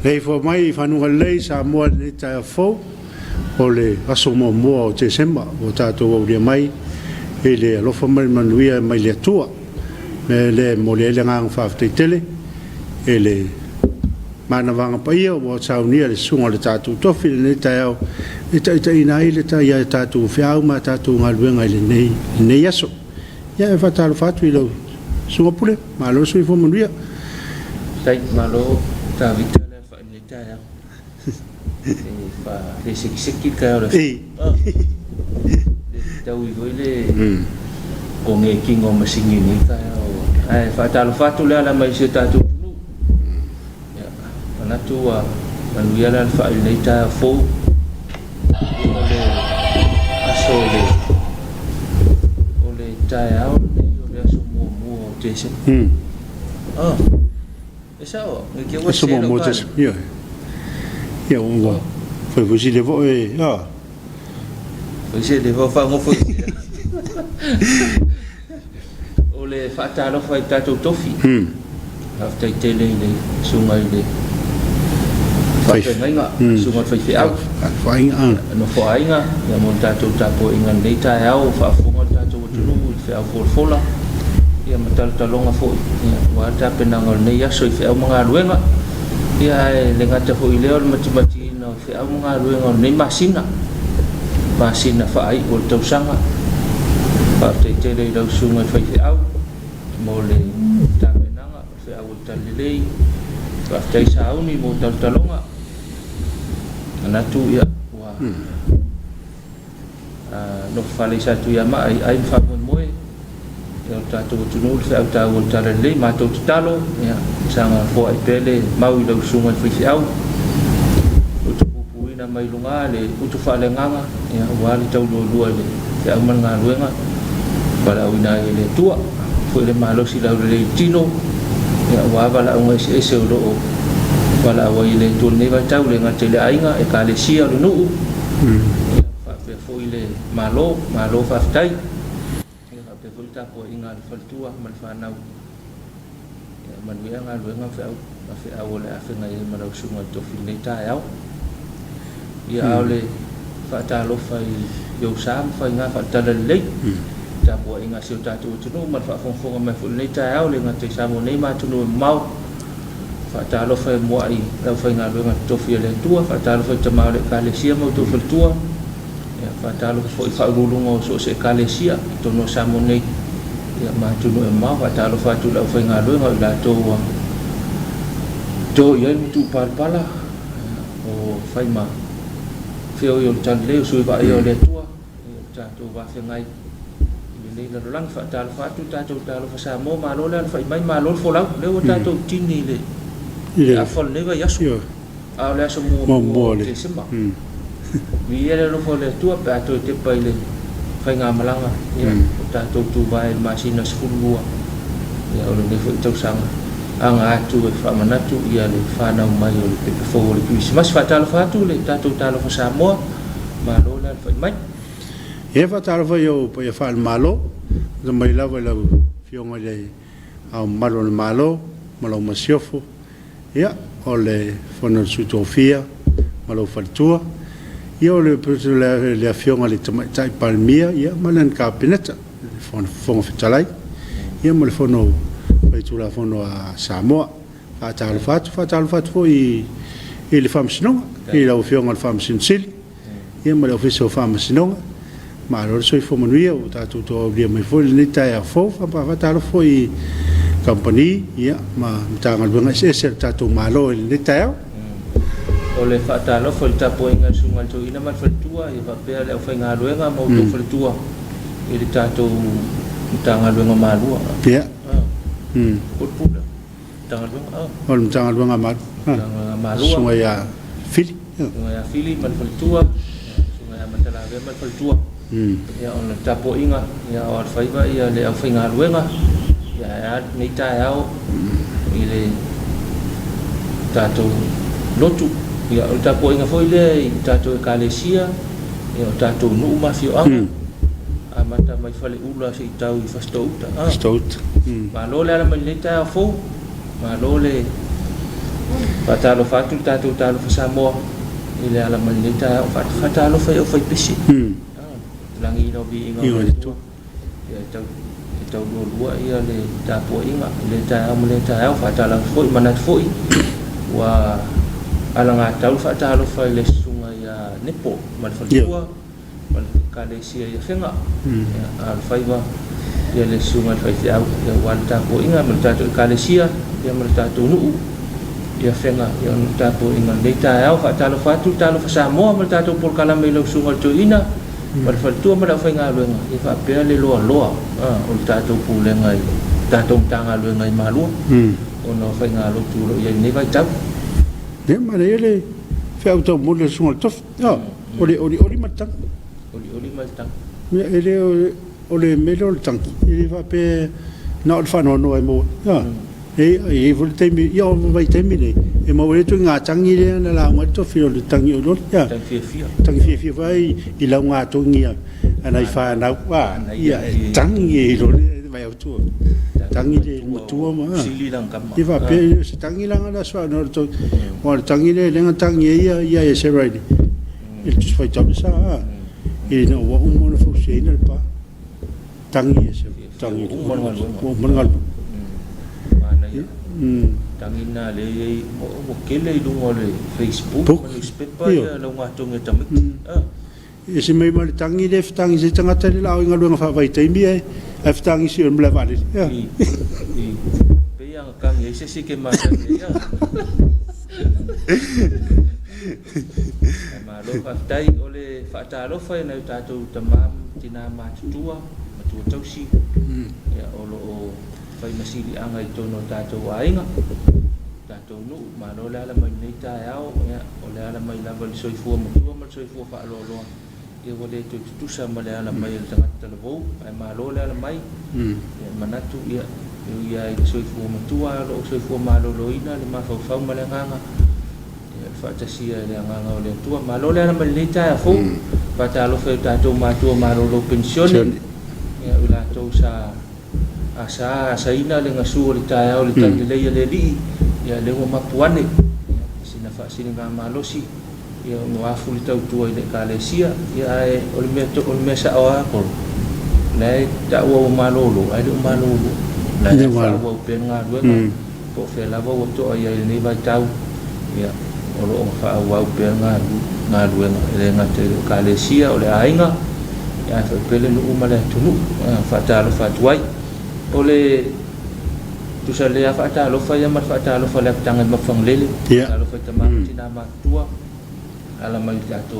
lei fo mai fanunga lei sa mo le ta fo o le aso mo mo o te sema o tatou au lia mai e le alofa mai manuia mai le atua me le mo le ngang whawhtaitele e le mana wanga paia o saunia le sunga le tatou tofi le tai au e tai ina i le tai ia tatou whiau ma tatou ngaluenga i le nei aso ia e whatalo whatu i lau sunga pule ma lo sui fo manuia tai malo ta vita le fa le tai au e fa le siki ka ora le tau i le o nge kingo masingi ni ka au ai whatalo whatu le ala mai se tatou tunu ia panatua manuia le fa le tai fo ole aso ole tai au ole aso mo tese esa o que eu aso mo tese ia ia o foi você levou e você levou fa ngo foi ole fatalo foi tato tofi after tele le sunga le fai nga sunga fai fi au fai no fai nga ya montato tapo inga data au fa funga tato tulu fi au fola ia matal talonga fo ia wa ta penangol ne ya so fi au mga luenga ia le ngata fo ile ol mati no fi au mga luenga ne masina fa ai o tau sanga fa te tele do sunga fai fi au mo le ta penanga fi au talilei fa te sauni mo tal talonga anatu ia wa no fale satu ya mai ai fa moe eu tato tunu fe au tau tala le ma to talo ya sanga fo ai pele mau i lo sunga fi au o tu puina mai lunga le o tu fa le nganga ya wali tau lo le ya man nga luenga para una le tua fo le malo si la le tino ya wa bala un ese lo wala wa ile tu ne va tau le ngate le ainga e ka le sia lo nu fa pe fo ile malo fa tai ta po inga faltua man fa nau man wi nga lu nga fa au le afa nga ma ro sunga to fi le ta au ia au le fa ta lo fa yo sam fa nga fa ta le ta po inga si ta tu no man fa fon fon ma fu le ta au le nga te sa mo nei ma tu no mau fa ta lo fa mo ai la fa nga lu nga to fi le tua fa ta lo fa ta ma le ka le sia mo to faltua ia fa ta lo fa ulungo so se ka le sia to no sa mo nei ya ma tu no ma fa ta lo fa tu la fa nga lo nga la to ya tu pala o fa ma feo yo tan le su ba yo le tua ta tu ba fa ngai ni le lang fa ta lo fa tu ta lo fa sa mo ma lo la fa mai ma lo fo la le o ta tu tin ni le ya fo le ga ya su a le so mo le sima vi era lo fo le tua pa tu te pa le fa nga malanga ya ta tu vai masina skulu ya o le fo tau sanga anga tu fa manatu ia le fa na mai o le fo le Christmas fa ta lo fa tu le ta lo fa sa mo ma lo la fa mai e fa ta lo fa yo pa ya fa malo da mai la va la fionga le a malo masiofo ya o le fo na sutofia malo fa tua io le le afionga le tai palmia ia malan kapineta fo fitalai ia mo le fono vai tu la fono a Samoa fa tal fat fo i le famsino i la afionga le famsinsil ia mo le ofiso famsino ma lo so fo manuia o tatu to bia mai fo le tai a fo fa tal fo i company ia ma tanga bunga se tatu malo le tai o le fata lo fo ta po inga sunga to ina ma faltua e va pe le fa nga luenga mo to faltua e le tato tanga luenga malua pia ko pula tanga luenga o tanga luenga malua sunga ya fili man faltua sunga ya matala ve man faltua ya on ta po inga ya o fa iba ya le fa nga luenga ya ni ta yao ile tato lotu ya o tapo inga foi le tato kalesia ya o tato no mafio anga amata mai fale ula se tau I fastouta stout ma lo le ala mai le ta fo ma lo le Fatalo fatu tatu talo Samoa ile ala mali ta fatalo fa pisi langi no bi inga tu ya tau dua ia le tapo inga le ta fatalo foi manat foi wa ala nga tau fatalo fa le sunga ya nepo mal fa tua mal kalesia ya fenga ya al faiva ya le sunga fa ya wan tapo inga mal tatu kalesia ya mal tatu nu ya fenga ya tapo inga le ta fatalo fatu talo fa Samoa mal tatu por kala me lo sunga to ina mal fa tua mal fa nga lo nga fa pe le lo o tatu pule ngai tatu tanga lo ngai malu ono fa nga lo tu lo ya ne vai tau ne ma le fe auto mo le sunga tof oli matang me ele ole melo tang ele va pe na fa no mo e vol temi io vai temi e mo le tu nga tangi le na la mo to fio le tangi o ya tangi fio vai i la nga to ngia ana fa na wa ya tangi lo vai auto tangi le mo tu ma i va pe tangi la nga so no to mo tangi le nga tangi ya se right il tu fai job sa e no wa un mo fo se na pa tangi se tangi mo ngal tangina le mo kele du ngole Facebook newspaper ya lo ngato ngetamik ese mai mal tangi le tangi se tanga tele la nga lo fa vai taimi e tangi si on blava le ya pe yang kang ese si ke ma ya ma lo fa tai ole fa ta lo fa na ta tu tamam tina ma tua tausi ya olo fai masili anga i tono tatou ainga tatou nuu malo le ala mai nei taeao ia o le ala mai lava le soifua matua ma le soifua fa'aloaloa ia ua lē tuitutusa ma le ala mai le tagata talavou ae malo le ala mai ia manatu ia ia i le soifua matua lo'o soifua malōlōina le mafaufau ma le agaga ia le fa'atasia le agaga o le atua malo le ala mai nei taea fou fatalofa i tatou matua malōlō pensione ia i latou sa asa ina le ngasu le tae o le tali le le li ya le mo mapuane sina fa sina nga malosi ya no afu le tau tua le kalesia ya o le me sa o ko le ta o malolo ai le malolo la fa o penga luenga po fe la vo to ya le va tau ya o lo fa o penga nga luenga le nga te kalesia o le ainga ya fa pele no umale tunu fa ta lo fa tuai ole tu sa le fa ta lo fa ya ma fa ta lo fa le tanga ma fang lele ta lo fa ta ma tina ma tua ala ma ta to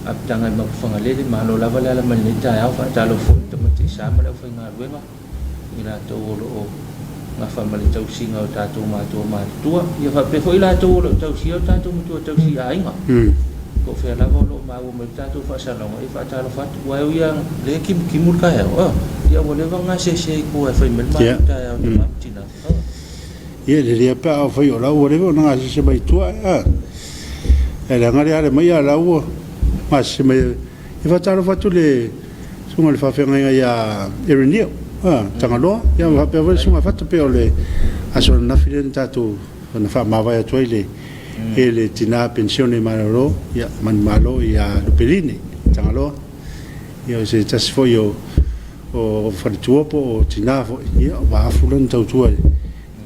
ap tanga ma fang lele ma lo la va la ma le ta ya fa ta lo fo ta ma ti sa ma lo fa nga ruenga ila to lo nga fa ma le tau singa o ta to ma tua ya fa pe fo ila to lo tau si o ta to ma tau si ai nga ko fe la lo ma o ma ta to fa sa lo e fa ta lo fa wa ya le kimur ka ya ya boleh bang se ko fa mel ma ta ya ma tina ye le pa fa yo la o le nga se mai tua la ngari ale mai la o ma se mai e fa ta lo fa tu le sunga le fa fe nga ya erenio tangalo ya va pe sunga fa tu pe le aso na filen ta tu na fa ma va ya tu le ele tina pensione malo ya man malo ya lupeline tangalo yo se tas fo yo o faritua po o tina fo ia wa fulan tau tua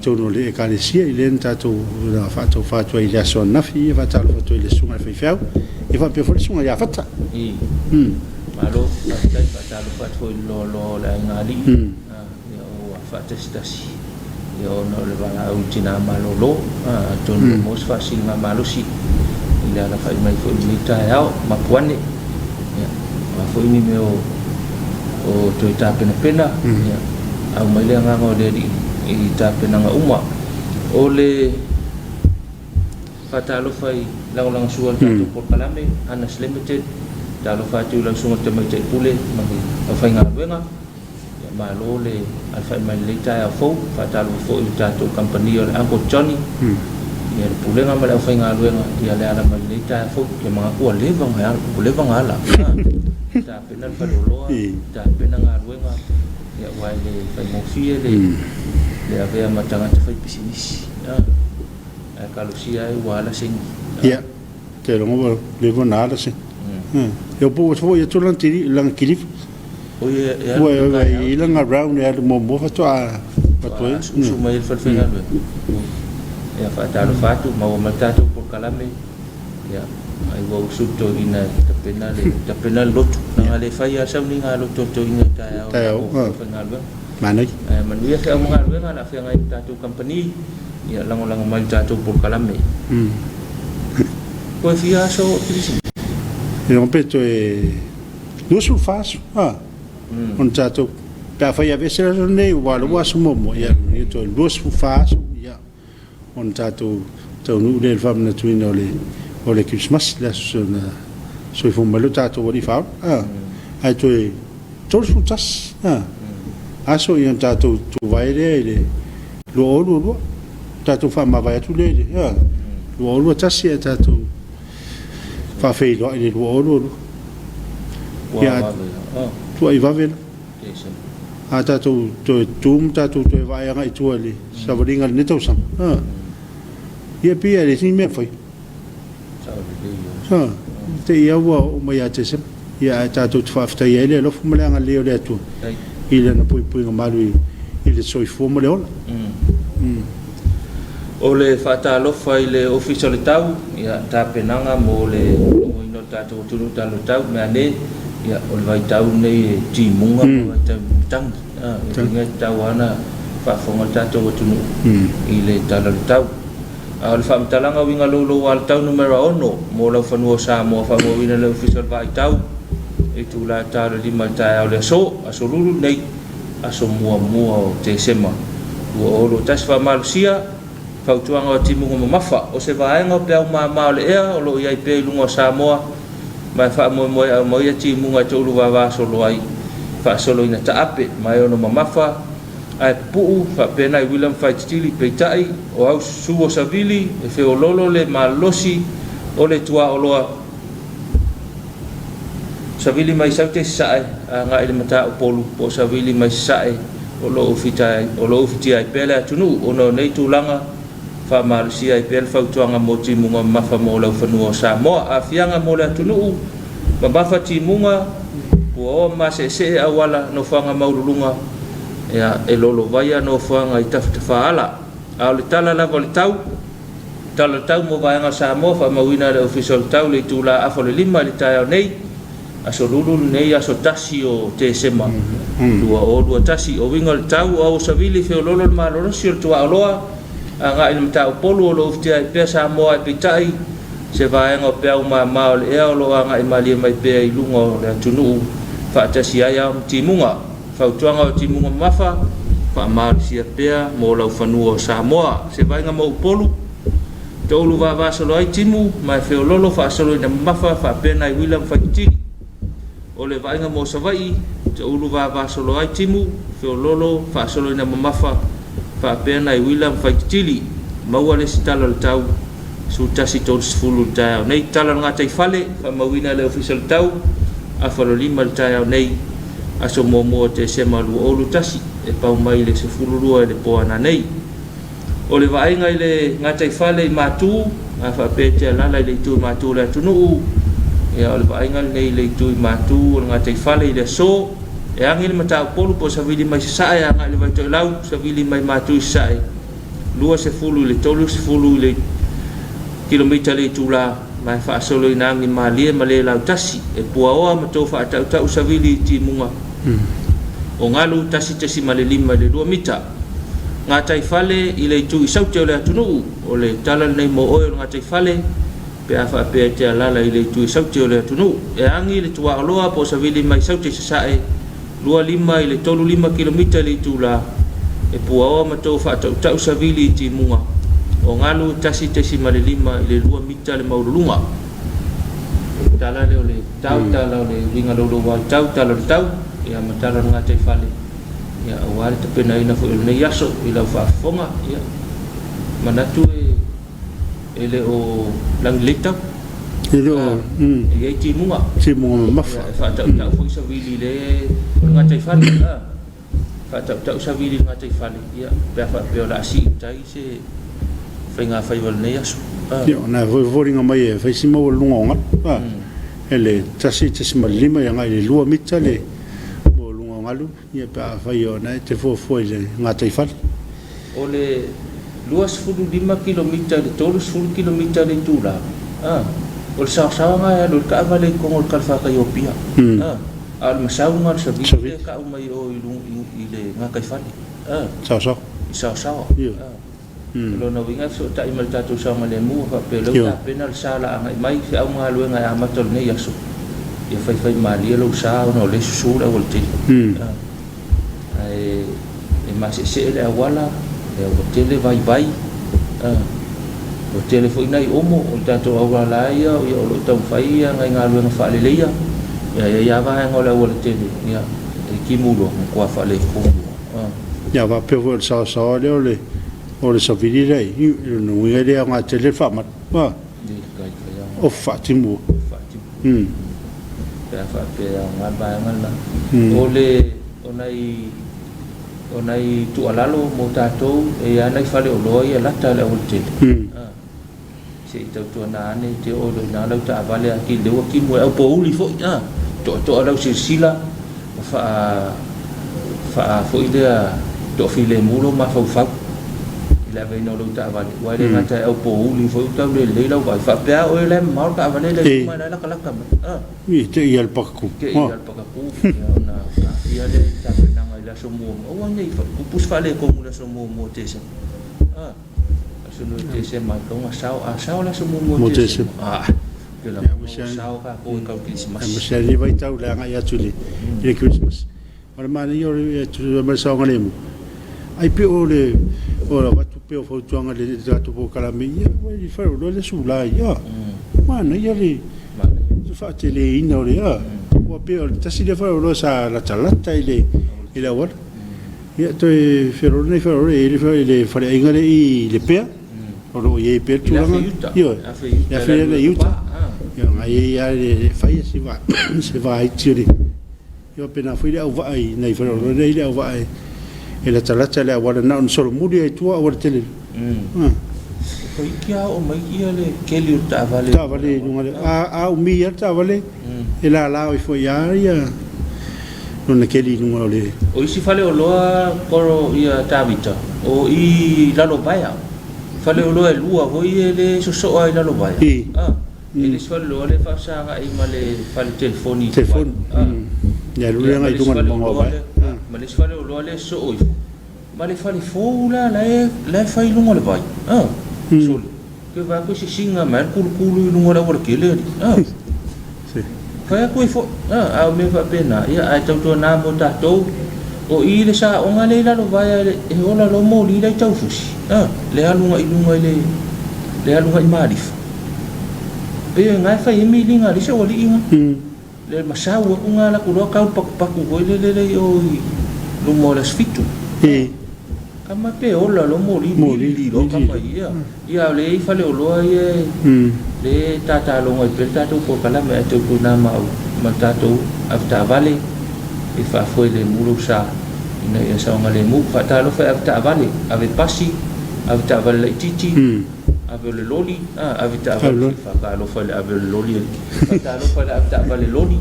tono le kalesia ile tatu na fato fato ile so nafi va talo fato ile sunga fe feu e va pe fo sunga ya fata malo fatai fatalo fato lo la ngali o fata stasi yo no le va au tina malo lo tono mos fa singa malo si ile ala fa mai fo ni ta ya ma puane ya ma fo ni me o to ita pena ya au mai le nga ngode di ita pena nga uma ole fatalo fai lang sual tu por kalame anas limited talo fatu lang sungot te mai pule magi au fai nga wenga ya malo le al fai mai le ta fo fatalo fo ita to company o Uncle Johnny ya pule nga mai au fai nga wenga ya le ala mai le ta fo ke mga ko le bang ala ta pena faloloa ta pena ngaruenga ya wai le fai mo fie le ave matanga te fai pisinisi kalusia ai wala sing ia te longo le vonada se eu po ia tulan tiri lang kilif o ia ilang around ya mo fa to a patoi suma il falfena ia fa talo fatu mau matato por kalame ia ai wo suto ina tapena lotu na le fa ia sa ni ngalo to ina ta o pengalba manai manuia fa mo ngalba ngala fa ngai tatu company ia lang mai tatu por kalame ko fia so trisi eu penso não sou fácil on tatu pa fa ia vese nei wala wa sumo mo ia ni to los fácil ia on tatu to nu le fam na tuino le Christmas la so fo malo tatu wali fa ai to todos juntas aso ia tatu tu vai le lo tatu fa ma vai tu le lo tasi tatu fa fe lo le lo ia tu ai va vela tatu tatu vai ngai tu ali sa valinga ni to sam ia pia le ni me foi te ia wa o mai ate sem ia tatu fa fta ia le lo fu mala ngai le tu ile na pui ngamalu ile soi fu mo le ola o le fata lo fai le official tau ia ta penanga mo le ino tatu tunu talo tau me ane ia o vai tau nei ti munga tang ngai tau ana fa fonga tatu tunu ile talo tau al fam talanga winga lo wal tau numero 1 mo la fanu sa mo fa mo wina le official vai tau itu la talo di mata o le so asolulu nei aso mua te sema o lo tas fa malusia fautuanga o timu mo mafa o se vaenga pe ma le ea o lo ia pe lungo Samoa mai fa mo ia timu nga tolu va solo ai fa solo ina taape mai ono mafa ai pu fa pena i William Faitili pe tai o au suo savili e fe ololo le malosi o le tua o loa savili mai saute sai nga ile mata o polu po savili mai sai o lo ofita ai pele tunu ono nei tulanga fa malusia i pel fautuanga mo timunga mafa mo la fanua Samoa afianga mo la tunu mafa timunga o ma se awala no fanga maulunga ya elolo vaya no fanga itafala au tala la voltau tala mo vaya Samoa fa mawina le official tau le tula afole lima le tau nei asolulu nei asotasi o te sema dua tasi o winga tau o savili fe lolo malolo sir tua loa anga il mta polo lo ftia pe Samoa pitai se vai ngo pe uma mal e lo anga imali mai pe ilungo le tunu fa tasi aya timunga fa tuanga timunga mafa fa mal sia pe mo lo fanu Samoa se vai ngo polo tolu va solo ai timu mai fe lolo fa solo na mafa fa pe na William Faitili o le vai ngo savai tolu va solo ai timu fe lolo fa solo na mafa fa pena i William Faitili maua le sitalo le tau su tasi tol sfulu tau nei tala ngata i fale fa mawina le official tau a falo lima le tau nei aso momo te sema lu olu tasi e pau mai le sfulu lua le poana nei o le vaenga i le ngata i fale i matu a fa pete lala i le tu matu le tunu e o le vaenga nei le tu i matu o le ngata i fale i le so e angil mata polu po savili mai sae anga le vai to lau savili mai matu sae lua se fulu le tolu se fulu le kilomita le tula mai fa solo ina ngi malie male lau tasi e puaoa mato fa tau savili ti munga o ngalu tasi male lima le 2 mita ngata i fale i le tu i saute o le atunu o le tala nei mo o ngata i fale pe afa pe te lala i le tu i saute o le atunu e angi le tua aloa po savili mai saute sae 2.5 ile tolu 5 kilomita le tula e puaoa matou fa tau savili ti munga o ngalu tasi male 5 ile 2 mita le maulunga tala le ole tau tala le winga lolo wa tau tala tau ya matala nga tai fale ya awal te pena ina fo ile yaso ila fa fonga ya manatu ele o lang lita e ti munga mafa fa tau fo savili le ngatai fale fa tau savili ngatai fale ya pe fa pe la si tai se whainga whaiwala nei asu. Ia, na voringa mai e whaisima o lunga onga. Ele tasi malima ia ngai le lua mita le mo lunga ngalu. Ia pa whai o na te fua le ngā taifari. O le 25 kilomita le 3 kilomita le tūla. O le sao ngai alo le ka avale kongo le kalwhaka i opia. Al masau ngal savite ka umai o i le ngā kaifari. Sao. Sao. Lo na winga so ta imal tatu sa male mu fa pe lo ta penal sala ang mai fi au nga lo nga amatol ne yaso e fai mali lo sa no le su la volti ai e mas se le wala e o tele vai o tele foi nai omo o tatu au la ia o lo tau fai nga lo nga fa le ia ya va nga la volti ya e kimulo ko fa le ko ya va pe vol sa le o le saviri rei no winga le nga tele fa mat wa o fatimu pe fa pe nga ba nga o le onai tu alalo mo tato e ana i fale o loi ala ta le o tele se i tau na ne te o na lau ta vale aki le o ki mo o po uli fo to ala sila fa fo ide to file mulo ma fa la ve no lo ta vale wa le ngata o po uli fo ta le lau vai fa pe o le ma ta vale le ma la kala ka i te i al pakku na ia le ta na ngai la so mo o nei fa pus fa le ko mo la so mo te se so no te se ma ko ma sao la so mo te se ke la sao ka ko ka Christmas ma se li vai tau la ngai atu le Christmas ora ma ni o tu ma sao ngai mo ai pe o le ora pe o fautuanga le tatu po kalamia i fa o le sula ia mana ia le fa te le ina le ia o pe o tasi le fa o sa la talata ile wa ia to e ferone le fa le ingale i le pe o lo ye pe tu la ia ya fe le yuta ia ai ia le fa se va ai tiri io appena fui le va ai nei fa o le ile va ai e la talata le wala na on solo muri e tua o tele Koi kia o mai ia le keli o ta vale a o mi ta vale e la o fo ia non na keli no le o isi fale o loa koro ia tavita o i lalo baya fale o loa lua ho i le so ai lalo baya e le fale o le fa sa ga i male fale telefoni ya lu nga i tunga mo ba ma le fale o loa le so oi ma le fale fo la fai lunga le vai so ke va ko si singa ma kulu lunga la wor kele si fa ko fo a me va pena ia ai tau to na mo ta to o i le sa o ngale la lo vai e ola lo mo li le tau fusi le alunga i lunga le alunga i marif e ngai fa i mi linga le so li inga le masau o ngala ku ro ka paku ko le o lo mo la sfitu kama pe ola lo mo li lo kama ia le i fale o lo ia le tata lo ngai pe tata ko kala me to ko na ma tata afta vale e fa foi le mulu sa ina ia sa ngale mu fa ta lo fa afta vale ave pasi afta vale titi ave le loli ave ta vale fa ka lo fa le ave le loli fa ta lo fa le afta vale loli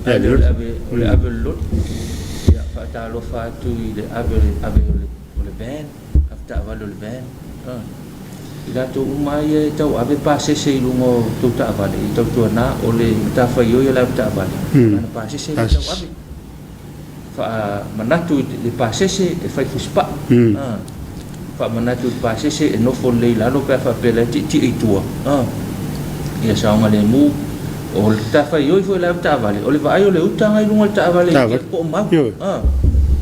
ave le loli ia fa ta lo fa tu le ave le ben afta vale le ben ila to umai tau ave pase se lungo to ta vale to to na ole ta fa yo la ta vale na pase se tau ave fa manatu le pase se e fai fuspa fa manatu pase se e no fo le la lo pa fa pele ti i tua ia sa ngale mu o ta fa yo fo la ta vale ole va ai ole utanga i lungo ta vale po mau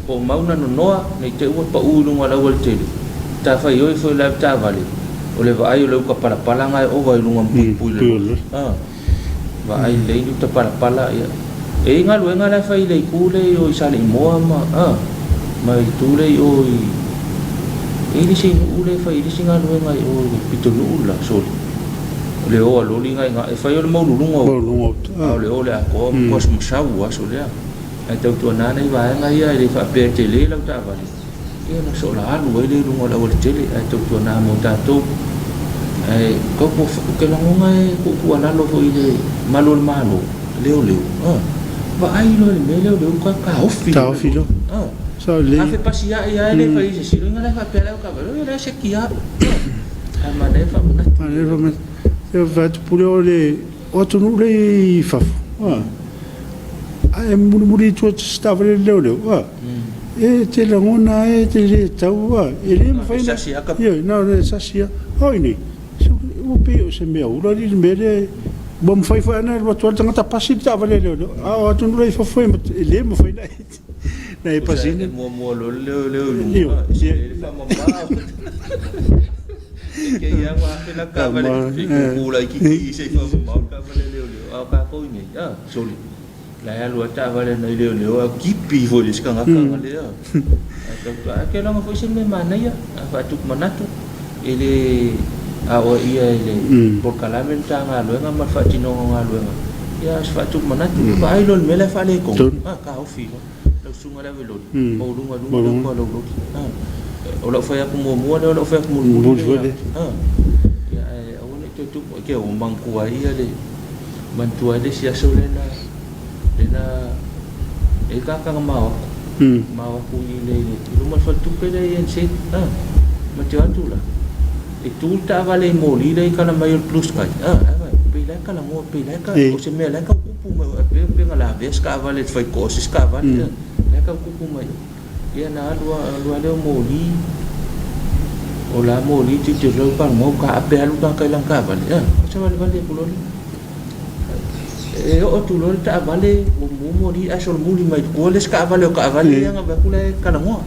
po mau na no noa nei te ua pa u lungo la wal te ta fa yo fo la ta vale ole va ai ole ka para pala ngai o vai lunga pui le va ai le ni ta para pala ia e nga lu nga la fa ile ku le o sa le mo ma mai tu le o e ni sin u le fa ile sin nga lu nga o pitolu la so le o lo li nga e fa yo le mo lu lunga o le o le ko kos mo sa u so le a tau tu na nei va nga ia le fa pe te le la ta va ia na so la alu ai le lunga la o le tele ai tau tuana mo tatou ai ko ke la ngonga e ku ala lo foi le malo leo ba ai lo le leo ka ofi lo so le a fe pasia ia le fai se silo ngala fa pela ka ba le se kia a manefa ma eu vai tu pule le o tu no le fa ai muri tu stava le leo e te la ngona e te le tau e le ma fai io no le sasia oi ni o pe o se me ura di mere bom fai na lo tu tanga pasi ta vale le a tu no le fa foi le ma fai na e pasi ne mo lo le fa mo ba ke ia wa pe na ka vale ku la ki se fa mo ka vale le a ka ko ni soli la ya lo ta vale na le a kipi fo le ska ka le a ke la mo fo se me mana ya fa tu manatu ele a o ia ele por calamenta nga lo nga ma fa tino nga lo nga ya fa tu manatu ba ai lo me la fa le ko ka o fi lo sunga la velo mo lu ko lo o lo fa ya ko mo lo fa ko mo ya o ne tu ke o manku ai ele mantua de sia solena e ka ma ku ile lu ma fa tu pe le en se ma te atu la e tu ta vale mo li dai kana mai plus kai pe la kana mo pe la ka o se me la ka ku ma pe ngala ves ka vale fai coisas ka vale la ka ku mai ia na lu le mo li o la mo li ti te lo pa mo ka pe alu ka lang ka vale sa vale pulo e o tu lo ta vale mo li asol mo li mai ko les ka vale nga ba kula kana mo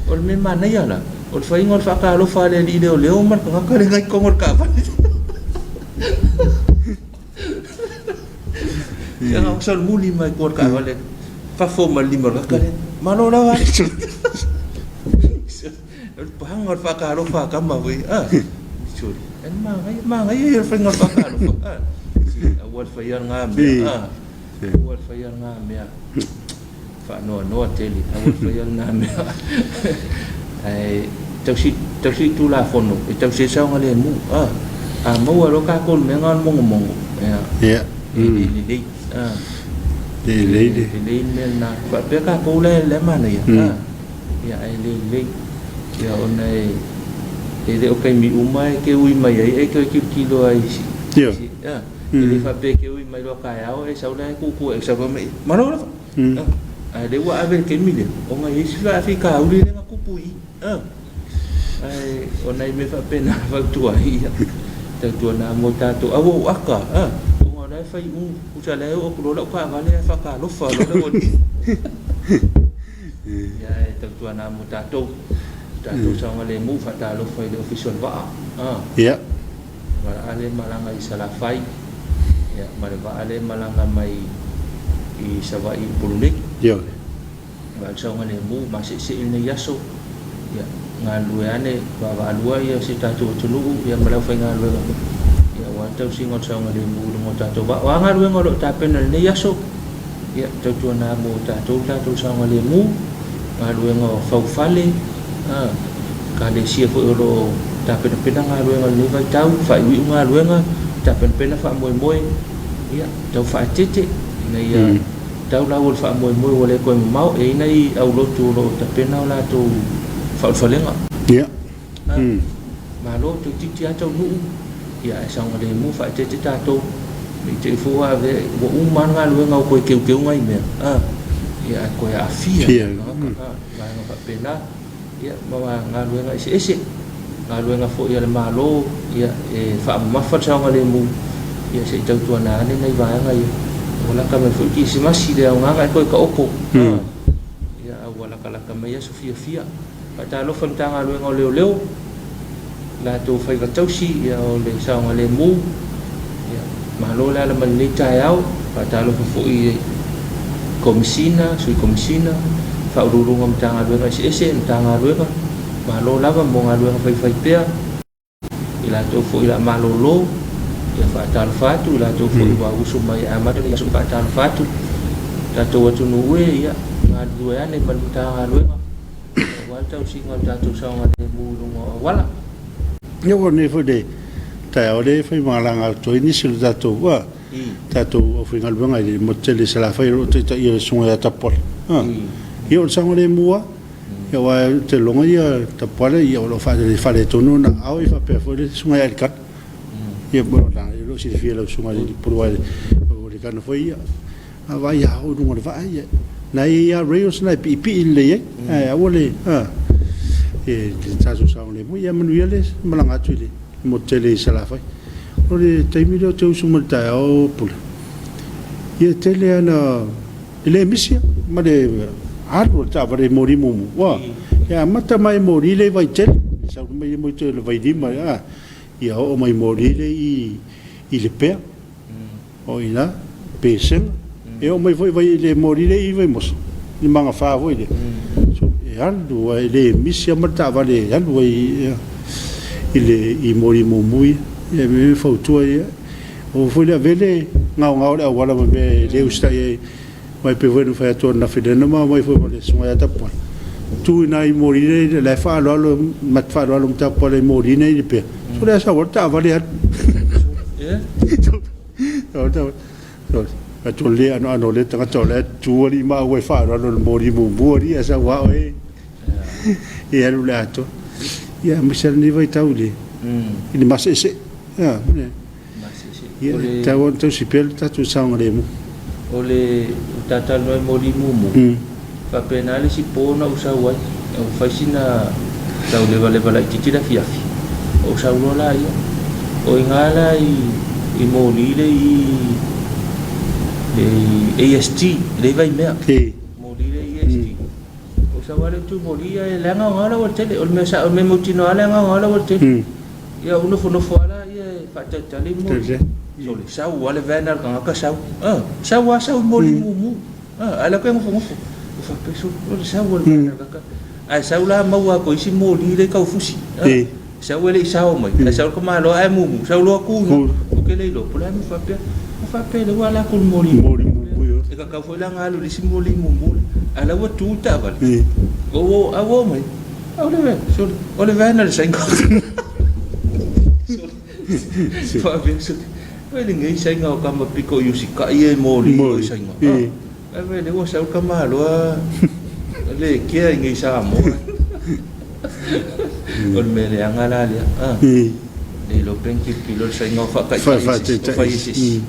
o me mana ya la o fai ngol fa ka lo fa le li le o mar ka ka ngai ko ngor ka vale ya nga asol mo li mai ko ka vale fa fo ma li mar ka le malo la wa pa ngor fa ka lo fa ka ma we suri en ma ngai fa ngor fa ka lo fa awal fayar ngame awal fayar ngame fa no tele awal fayar ngame ai tausi tu la fono e tausi sa ngale mu mo lo ka kon me ngon mong ya le na ba pe ka ko le mana ya ya ai le ya onai ele o kai mi umai ke ui mai ai ke kilo ai ele fa pe ke ui mai lo ka ya o e sa le ku e sa mai mano la le wa ave ke mi le o ngai si fa fi ka uli le ku pui ai onai me fa pena fa tu ai ta tu na mo ta tu awo aka o ngai fa u sa le o ku lo ka va le fa ka lo fa lo ni ya ta tu na mo ta tu sa ngale mu fa ta lo fa le official va ya mara ale malanga isalafai ya mara ale malanga mai i savai pulunik yo ba sa ngale mu masih se ini yaso ya ngalu ane ba alua ya sita tu tulu ya mala fa ngalu ya wa tau singot sa ngale mu mo ta to ba wa ngalu ngolo ta pen ni yaso ya tu tu na mu ta tu sa ngale mu ngalu ngo fa fale kale sia fo ro ta pena ngalu ngalu vai tau fai wi ngalu nga ta pena fa moi ya tau fa tete nei tau la wol fa moi wole ko mau e nei au lo tu lo ta pena la tu fa lenga ya ma lo tu ti a tau nu ya sang le mu fa tete ta to mi te fu a ve wo man ngalu nga ko ke ngai me ya ko ya fia ba nga pena ya mama ngalu nga ese ngalu nga fo ya malo ya fa ma fa sa ngale mu ya se tau tu na nei va nga ya wala ka me fo ki si masi de nga ko ka opo ya wala kala ka me ya sofia fia pa ta lo fa ta ngalu nga leo la tu fa ga tau si ya le sa ngale mu ya malo la man ni ta ya pa ta lo fo i komisina fa ururu ngam ta ngalu nga ese ta ngalu nga malo lava mo ngalu nga fai pea ila to fo ila malo lo ya fa tal fatu ila to fo wa usu mai amada ya su fa tal fatu ta to watu nuwe ya ngalu ya ne man ta ngalu wa tau singa tatu saunga le mu lungo wala Yo ko ne fo de ta o de fai malanga to ini sil tatu wa tatu o fingal banga di moteli sala fai ro te ia sunga ta pol yo saunga le mua yo wa te longa ia ta pol ia lo fa de tonu na au fa pe fo de sunga ia kat ia bo na lo si fi lo sunga di purwa o de kan fo ia va ia o dunga va ia na ia reus na pi le ia wole e tatu saunga le mu ia manu ia le malanga tu le moteli sala fai o le taimi do te usuma ta o pula ia tele ana ele misia ma de aro ta vare mori mumu wa ia mata mai mori le vai tel sa mai mo te le vai di ma ia o mai mori le i le pe o ina pesen e o mai vai le mori le i vai mos ni manga fa voi le so e ando ele misia mata vare ando ile i mori mumu ia me fautua ia o foi le vele ngau le wala me le usta ia mai pe venu fa to na fidena ma mai foi le songa ta pa tu nai mori le fa lo mat fa lo ta pa le mori nei pe so le sa volta vale so a to le ano le ta to le tu li ma we fa lo mori mu mori asa wa e ia lu la to ia misal ni vai tauli ini masih se ya ya tahu tu sipil tu saung lemu ole tata no mori mumu pa penale si pona usawa o faisina tau leva la titira fiafi o saulo la ia o ingala i mori le i AST le vai mea mori le AST o sawale tu mori ia langa ngala o tele o me mutino ala ngala o tele ia uno ala ia fatatali mo sole sau wale venar ka sau mori mumu ala ko mo fa peso o sau wale venar ka ai sau la mau ko isi mori le ka fusi sau ele sau mai sau ko malo ai mumu sau lo ku o ke le lo pola mo fa pe le wala ko mori mumu e ka foi la ngalo isi mori mumu ala wa tu ta vale o awo mai o le venar sai fa penso vele ngai sai ngau kama piko yusika ie mori sai ngau vele o sa kama lo le kia ngai sa mo on me le angala le le lo penki kilo sai ngau fa kai fa isi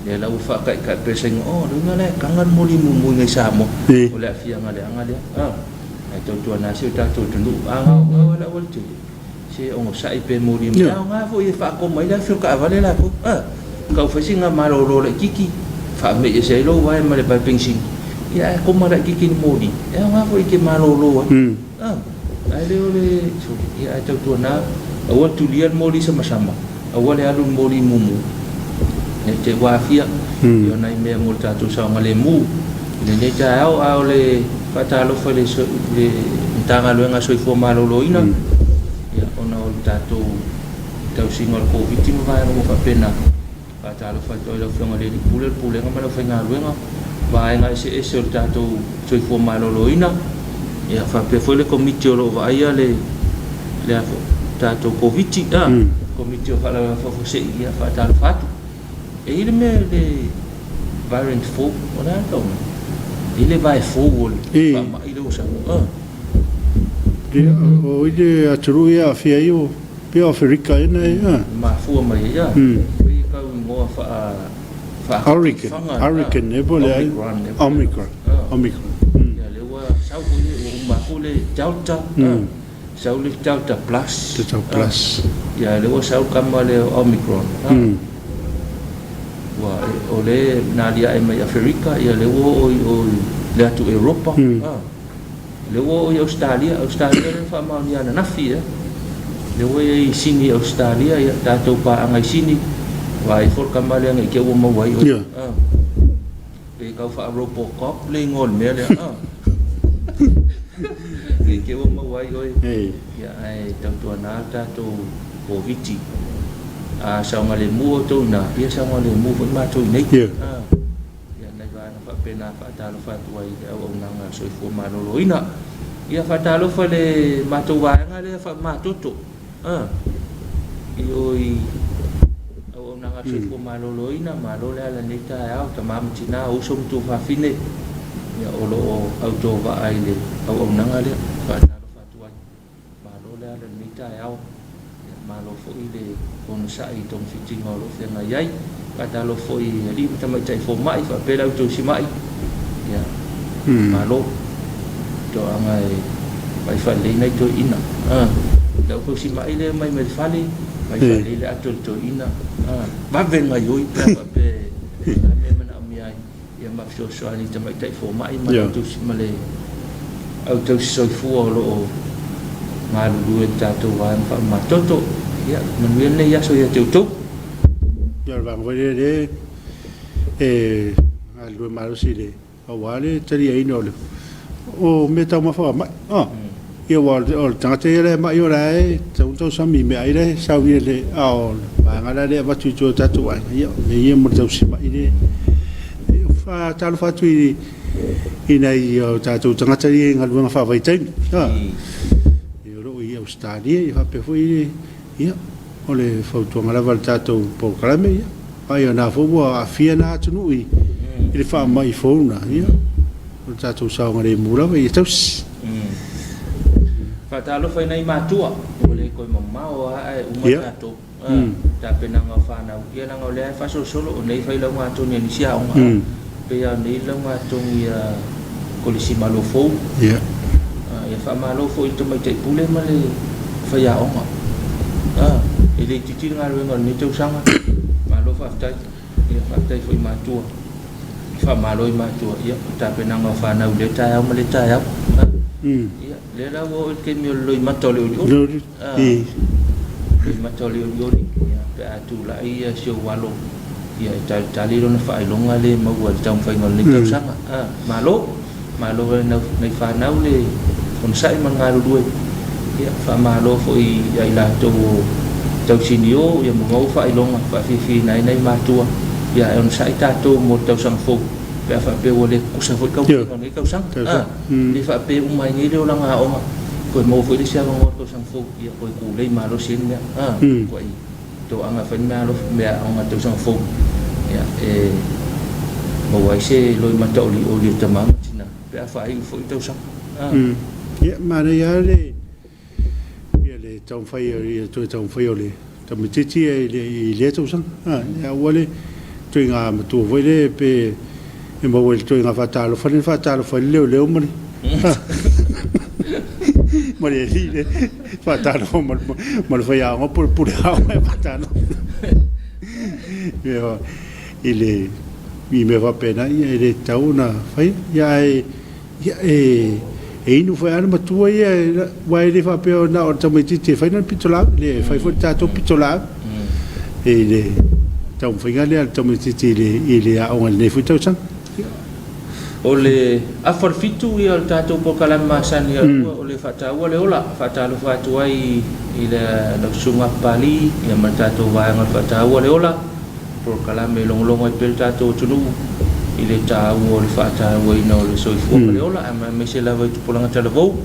le la ufa kai kai pe sai ngau lo ngale kangan mori mumu ngai sa mo o le afia ngale ai tu na si ta tu tu ngau la wal tu si ongo sai pe mori nga fo e fa ko mai la fio ka vale la ko ka fa singa malo ro le kiki fa me e sei lo vai ma le pa pensin ya ko ma la kiki mori e nga fo ke malo ro ai le ole so ya ta tu na o tu lian mori sama o le alu mori mumu e te wa fia yo nai me mo ta tu sa ngale mu le ta au le fa ta lo fa le tanga lo nga so fo malo lo ina ya ona o tato tau singa ko vitima vai no fa pena pa talo fa to lo fenga le pule nga malo fenga luenga vai nga se o tato so fo malo lo ina ya fa pe fo le komiti lo vai le tato ko vitima komiti fa la fa fo se ya fa talo fa e ile me le variant fo ona to ile vai fo wol fa ma ile usa o ide aturu ia fia io pe Afrika ina ma fu mai ia pe ka mo fa Hurricane ne bole Omicron ya le wa sau ko ma fu le Delta sau le Delta plus ya le wa sau kama le Omicron wa ole na dia mai Afrika ya le wo o le atu Europa le wo Australia le fa ma ni ana nafi le wo i sini Australia ya tato pa angai sini vai for kamale ngai ke wo mo wai pe ka fa Robocop le ngol me le ke wo mo wai oi ya ai tato na tato Covid sa ngale mu to na ya sa ngale mu fo ma to nei ya nai va na fa pena fa talo fa tuai o nanga so fo ma lo ina ia fatalo fa le matuanga le fa matutu ioi au nanga sifu maloloina malole ala nita au tamam tina usum tu fa fine ya olo au to va ai le au nanga le fatalo fatua malole ala nita au malo fo ile kon sai tong fiting olo fenga yai fatalo fo i li tamai tai fo mai fa pela tu si mai ya malo to angai vai fa le nei to ina da ko si mai le mai me fali vai fa le atul to ina va venga yoi pa pe me mana mi ai ya ma so so ani tamai tai fo mai ma tu si male au to so fu lo malu dua tato wan fa ma toto ya men ne ya so ya tu ya bang vai de algo malo si de awale tari ai no le o me ta ma fa ma ia wal o tangate le ma yo lai tau sami me ai le sau ye le ao ba ngala le va tu tatu ai ia mo tau si ma ide fa tal fa tu ina io tatu tangate ye ngal nga fa vai tai io ro ia stadi ia fa pe foi ia o le fa tu ngala val tatu po kalame ia ai na fo wa afia na tunu i ile fa mai fo na ia o tatu sa ngare mura vai tau fatalo fa nei matua ole ko mamao ai uma to ta penanga fa na ia na ole fa solo nei fa lo ngato ni sia o pe ya nei lo ngato ia ko si malofo ia fa malofo itu mai te pule male fa ya o ele titi ngalo ngol ni tu sanga malofa tai ia fa tai foi matua fa maloi matua ia ta penanga fa na ole ta ya male ta ya ia le la wo ke mi lo matole o matole o ni ya pe atu la ia sio walo ia ta li no fa longa le ma wa tam fa ngol ni tam sanga malo na nei fa na le on sai man ngalo due ia fa malo foi ia ila to tau sinio ia mo fa longa fa fi nai matua ia on sai ta to mo tau sang fo pe fa pe wole kusa fo kau ni kau sang ni fa pe umai ni lo langa o ko mo fo di sia ngo to sang fo ia ko ku le malo sin me ko i to anga fa me lo me anga to sang fo ia mo wai se lo ma to li o li tamam tina pe fa i fo to sang ia ma ya le trong phai rồi tôi trong phai rồi tầm chi chi le to sang ya wole tôi ngà mà tu với le pe em bảo tôi ngà phát talo phải leo mà mà để đi đấy phát talo mà phải à ngó pur hao mà phát talo ile me va pena ile tau na phải ya nu foi ana matua ia vai le fa pe na o tamai ti fai na pitola le fai fo tato pitola le tau fai ngale tamai ti le a o le fu tau sang ole a for fitu ia tato po kala masan ia ole fata ole ola fata lo fatu ai ile no sunga pali ia matato vai ngal fata ole ola por kala me long ai pel tato tunu ile ta o le fata o ino le soifo le ola ma se lava tu polanga talavo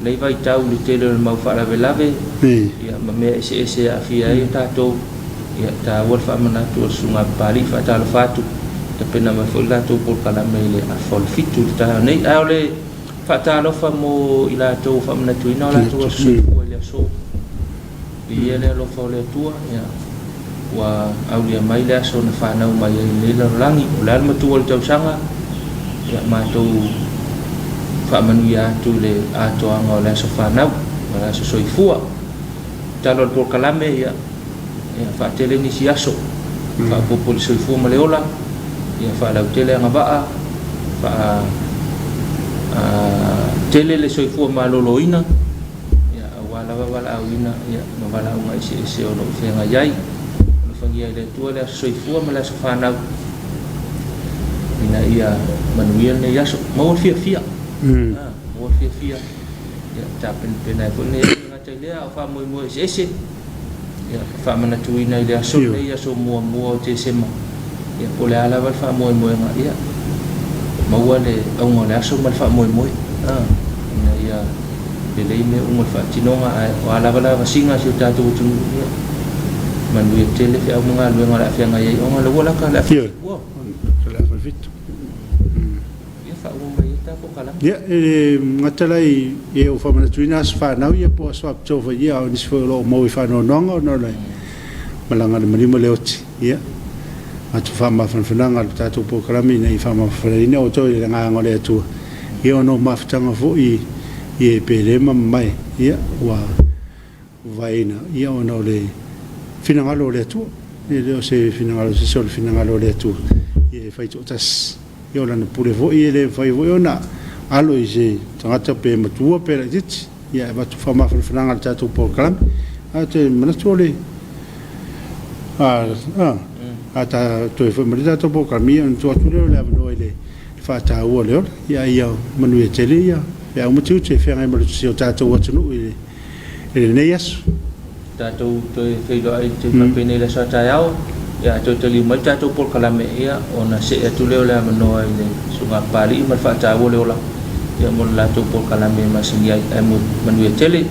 le vai tau le tele le mau fa lave ia ma me se afia ia tato ia ta o fa mana tu sunga pali fata le fatu te pena ma fo la tu por kala me le a fol fitu ta nei a le fata lo fa mo ila tu fa mana tu ino la tu soifo le so ia le lo fa le tua ia wa aulia mai le so na fa na mai le langi la ma tu tau sanga ya ma tu fa manuia tu le a to anga le so fa na la so soifua talo por kalame ya fa tele ni siaso fa popol soifua ma le ola ya fa la tele nga ba fa tele le soifua ma loloina ya wala awina ya ma wala ngai se ono fe nga yai fangia le tua le soifua ma le sofana ina ia manuel ne yaso mo fia mo fia ya tapen pena ko ne ngata le fa mo ese ya fa mana tu ina le aso le yaso mo te sema ya ko le ala fa mo nga ya mo wale au mo le aso ma fa mo ina ia Pele me umur whaatinonga o alawa singa si o tātou tunu ia. Manui tele whia mga luenga la whianga iei o ngā lawa laka la Ia. Ua. Tala fa fitu. Ia whaua mai e tāpo kalama. Ia ngatalai e o famana tuina as fa nau ia po swap tofa ia o nisfo lo mo fa no nonga no lai. Malanga le marimo le oti ia. Atu fa ma fa fananga tatu po kalami nei fa ma fa ina o to ia nga ngole tu. Ia no ma ftanga fo i pele mai ia wa vaina ia o no le finangalo le tu e le se finangalo se sol finangalo le tu e fai to tas ia o lana pure vo ia le fai vo ona alo i se tangata pe matua pe la dit ia va tu fama finanga tatu po kalam a te manatu le ta to fo merita to po kamia to tu le no ile fa ta o le ia manu e tele ia ya mo tu te fenga mo tu ta to wa tunu ile ne yes Tātou toi whailo ai te mapene le sa tai au. Ia te liu mai tātou por kalame ia o na se atu leo lea manoa i le sunga pari ma whaatawo leo la. Ia mo tātou por kalame ma singi ai manui e tele.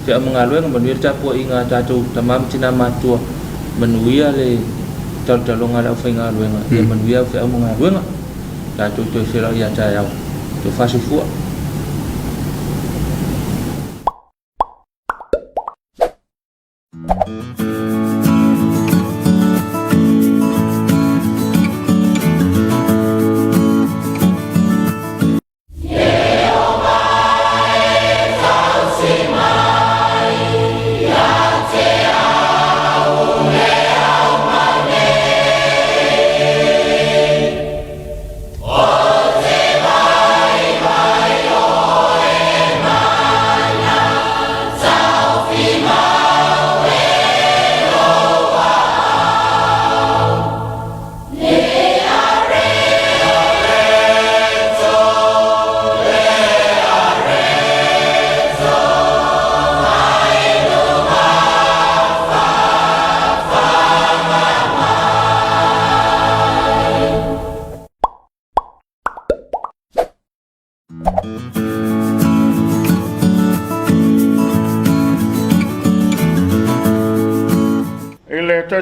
Whia mga luenga manui e tāpua i ngā tātou tamam tina mātua manuia le talonga lau whai ngā luenga. Ia manuia whia mga luenga. Tātou toi whailo ia tai au. Te whasufua.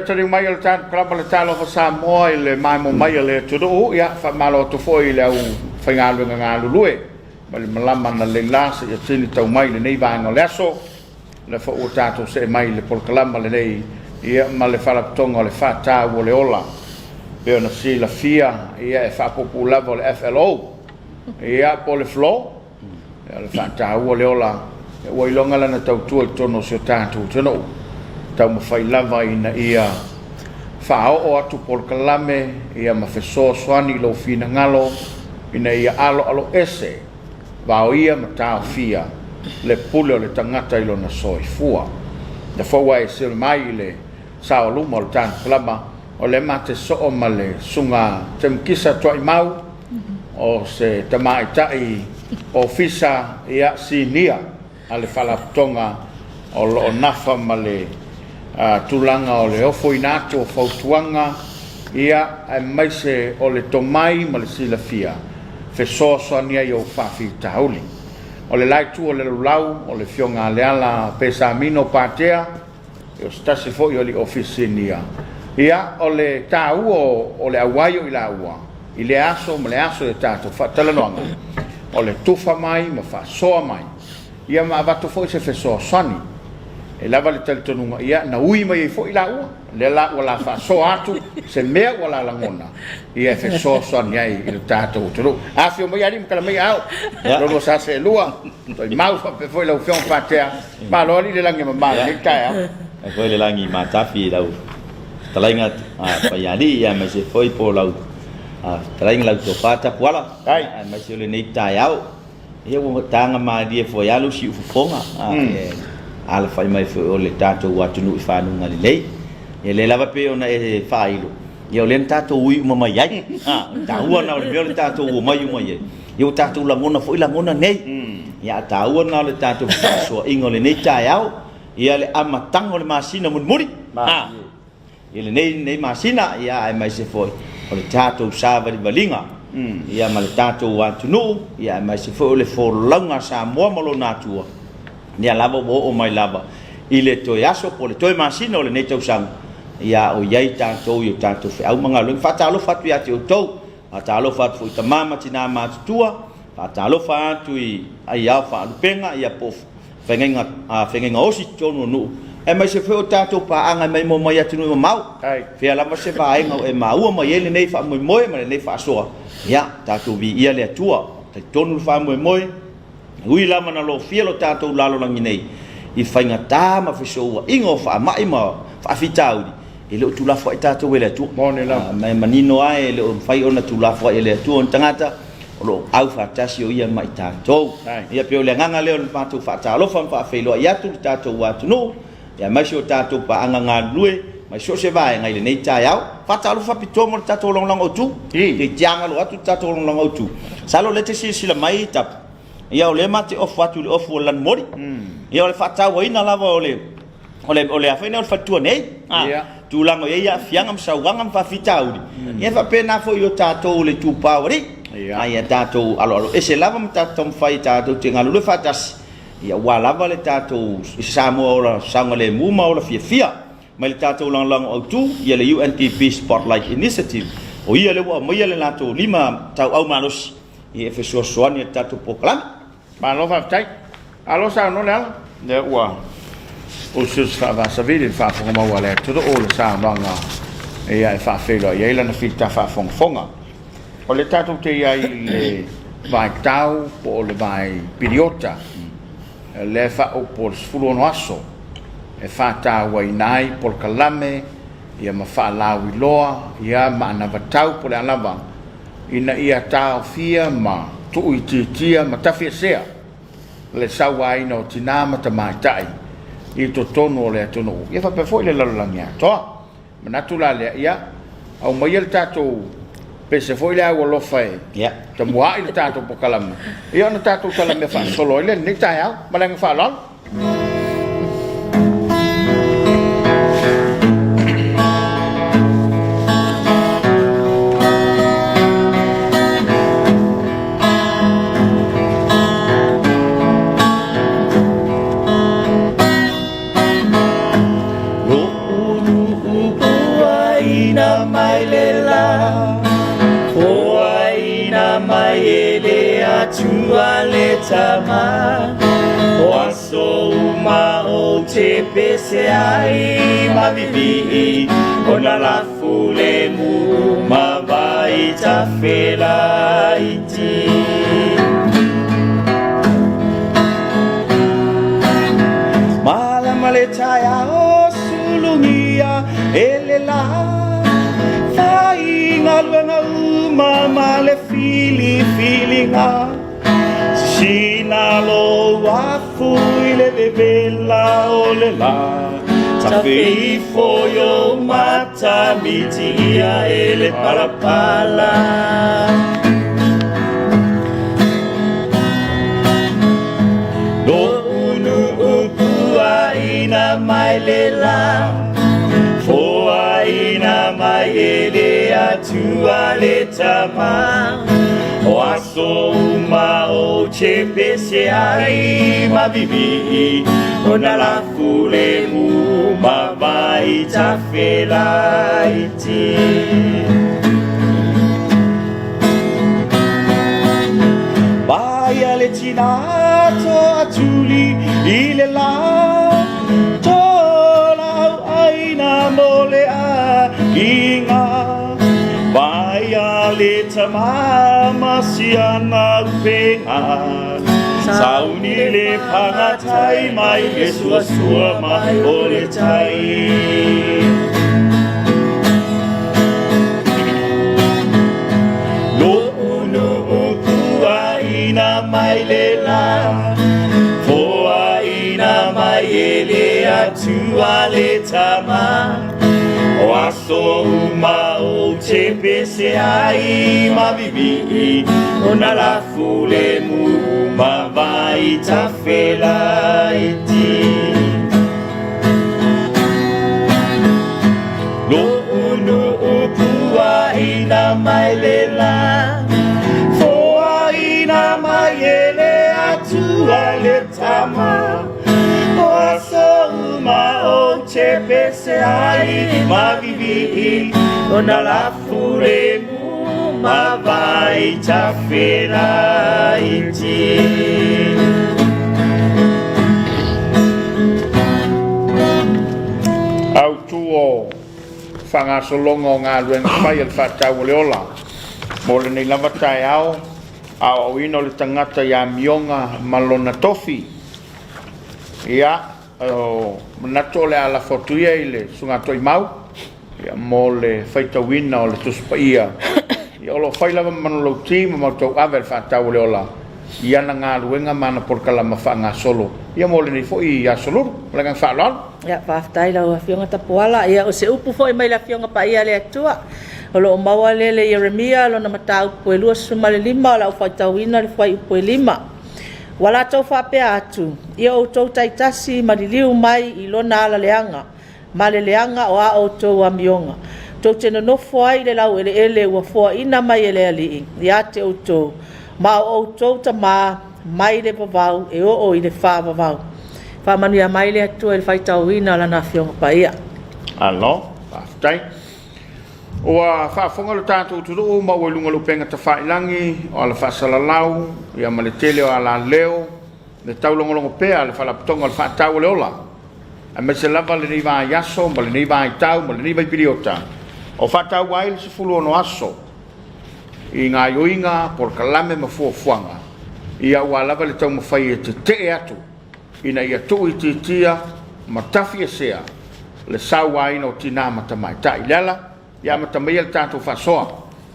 Tari mai al tan klapa le talo fa sa mo le mai mo mai le tudu ia fa malo to foi le u fa ngalu ngalu lue mal malama na le las ia tini tau mai le nei va no leso le fa o tato se mai le por klama le nei ia mal le fa tonga le fa ta wo le ola pe ona si la fia ia e fa popula vo le FLO ia po le flo ia le fa ta wo le ola e wo ilonga la na tau tu tono se tato tono tau mawhai lava ina ia whao o atu por kalame ia mawheso swani lo fina ngalo ina ia alo ese wao ia matao fia le pule o le tangata ilo na soi fua na fua e sil mai le sao luma o le tan kalama o le mate so o male sunga te mkisa toi mau o se tamaitai o fisa ia sinia ale whalaptonga o lo nafa male tulanga o le ofo inato o fautuanga ia e mai se o le tomai ma le silafia fe soso ania i o whawhi tauli o le laitu o le lulau o le fionga leala pesa amino patea e o stasi fo i o le ofisinia ia o le tau o le awaio i la ua i le aso ma le aso e tato whatalanoanga o le tufa mai ma whasoa mai ia ma avato fo i se fe soso ani e lava le talitonunga ia na ui mai fo ila ua le la wala fa so atu se mea wala langona ia fe so so ai il tato tru afio mai ali kala mai au lo sa se lua to mau fa pe foi la fion patea ma lo li le langi ma le kai e foi le langi ma tafi la talainga pa yali ia me se foi po la talainga la to pata wala ai ma se le nei tai au ia wo tanga ma die foi alu si ufonga ala fai mai fo o le tato wa tunu fa nu ngali lei e le lava pe ona e failo e o le tato ui uma mai ai ta ua na le tato u mai uma ye e o tato la ngona fo la ngona nei ya ta ua na le tato so ingo le nei tai au e le amatang o le masina mun muri e le nei masina ya ai mai se foi o le tato sa va di balinga ia ma le tato wa tunu ia mai se foi o le fo langa sa mo malo na tua ni lava o mai lava i le toe aso po le toe masina o le nei tausaga ia o iai tatou i o tatou feʻau magalogi faatalofa atu iā te outou faatalofa atu foʻi tamama tinā matutua faatalofa atu i aiao faalupega ia po fegaiga osi tonu o nuu e mai se feo tatou paaga mai mo mai atu no mau fea lava se vaega o e maua mai ele nei faamoemoe ma lenei faasoa ia tatou viia le atua taitonu le faamoemoe ui lava na lofia lo tatou lalolagi nei i faigatā ma fesouaʻiga o faamaʻi ma faafitauli e le o tulafu ai tatou e le atua ma manino ae le o fai ona tulafu ai e le atua ona tagata o loo au faatasi o ia ma i tatou ia pe o le agaga lea o le matou faatalofa ma faafeiloa i atu le tatou atunuu ia mai se o tatou paaga galulue mai so se vaega i lenei taeao faatalofa apitoa mo le tatou logologo outu teitiaga lo atu le tatou logologo outu salo le te silasila mai i tapu ia o le mate ofu atu le ofu o lana mori ia o le faatauaina lava o le afaina o le fatua nei tulaga ia aafiaga ma sauaga ma faafitauli ia faapena foʻi o tatou le tupao alii aia tatou aloalo ese lava ma tatou mafai tatou te galulue faatasi ia ua lava le tatou samoa o la saga lemu ma o la fiafia mai le tatou lagalago autu ia le UNDP Spotlight Initiative o ia le ua maia le latou 5 tauau malosi ia e fesoasoani le tatou pokalama Malofa tai. Alo sa no le le ua. O sus fa va sa vidi fa fonga ma wale to o le sa manga. E ai fa felo ia ila na fita fa fonga. O le tatu te ia le vai tau po le vai piriota. Le fa o por sfulu no aso. E fa ta wai nai por kalame ia ma fa la wi loa ia ma na vatau po le alava. Ina ia ta fia ma tu ititia matafia le sawa ino tina matamatai i to tono le tono ia fa pe foi le lalangia to manatula le ia au mai el tato pe se foi le agua lo fai ia te mua il tato pokalam ia no tato kala me fa solo le ni taia malang fa lol Tama Waso umao te pese ai mavivi Ona la fule mu mavai ta fela iti Malamale taya o sulungia elela Fai ngalwenga male fili nga Sinalo wafu ile bebela olela Tafi foyo mata mitia ele palapala No unu upua ina mailela Foa ina maele atua le tama Waso umao chepese ai mavivi Ona la fule mu mavai ta fela iti Baya le tinato atuli ile la Tola aina mole a inga Baya le tamama siana penga Sauni le pangatai mai e sua mai ole tai No unu ukua ina mai le la Foa ina mai ele atua le tama Waso umao te pese ai mavivi Ona la fule mu mavai ta fela iti No unu upua ina mai lela Foa ina mai ele atua le tama se ai mavivi o na lafu le mu ma vai tawhera iti. Au tuo whangasolonga o ngā ruenga whai al whātau le ola. Mo le nei lava tai au, au ino le tangata ia mionga malona tofi. Ia, manato le ala fotuia i le sunga toi mau. Ia mo le whaitawina o le tuspa ia. Ia olo whailava manolou ti ma mautou ave le whātau le ola. Ia na ngā ruenga mana porkala ma whanga solo. Ia mo le nei fo i a soluru, le ngang whaalala. Ia whaftai lau a fionga tapuala. Ia o se upu fo i mai la fionga pa ia le atua. O lo o maua le Yeremia, lo na mata upu e lua suma le lima, o la ufai tauina le fai upu e lima. Wala tau whapea atu. Ia o tau taitasi mariliu mai i lona ala leanga. Ma le leanga o a o tau a mionga. Tau tena nofo ai le lau ele ua fua ina mai ele alii. Ia te o tau. Ma o tau ta ma mai le pavau e o i le wha pavau. Wha manu ia mai le atua e le fai tauina la na fionga pa ia. Alo, whaftai. Ua whaafonga lo tātou turu ma ua lunga lo penga ta whailangi o ala whaasalalau ia ma le tele o ala leo le taulongolongo pea le whalaputonga le whaatau le ola a me se lava le niwa yaso ma le niwa i tau ma le niwa i piriota o whaatau wai le se fulu ono aso i ngā yoinga por kalame ma fuafuanga ia ua lava le tau mawhai e te te atu ina ia tu i titia ma tafi e sea le sawa ina o tina matamai ta i lala ia matamai le tātou whasoa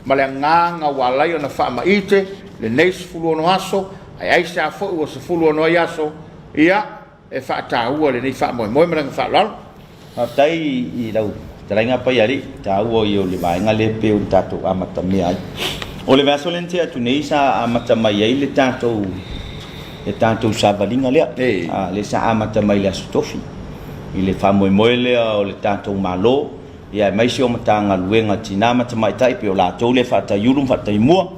ma le nganga walai o na whaamaite le neis fulu ono aso ai ai sa fo o se fulu ono aso ia e whaatahua le nei whaamoe moe maranga whaalalo tai i lau taringa pai ari tāua i o le vaenga le peo le tātou amatamai ai o le vaso lente atu nei sa amatamai ai le tātou savalinga lea le sa amatamai le asotofi i le whaamoe lea o le tātou malo ia mai se o matanga luenga tina matamai tai pe o la tau le fata yulum fata imua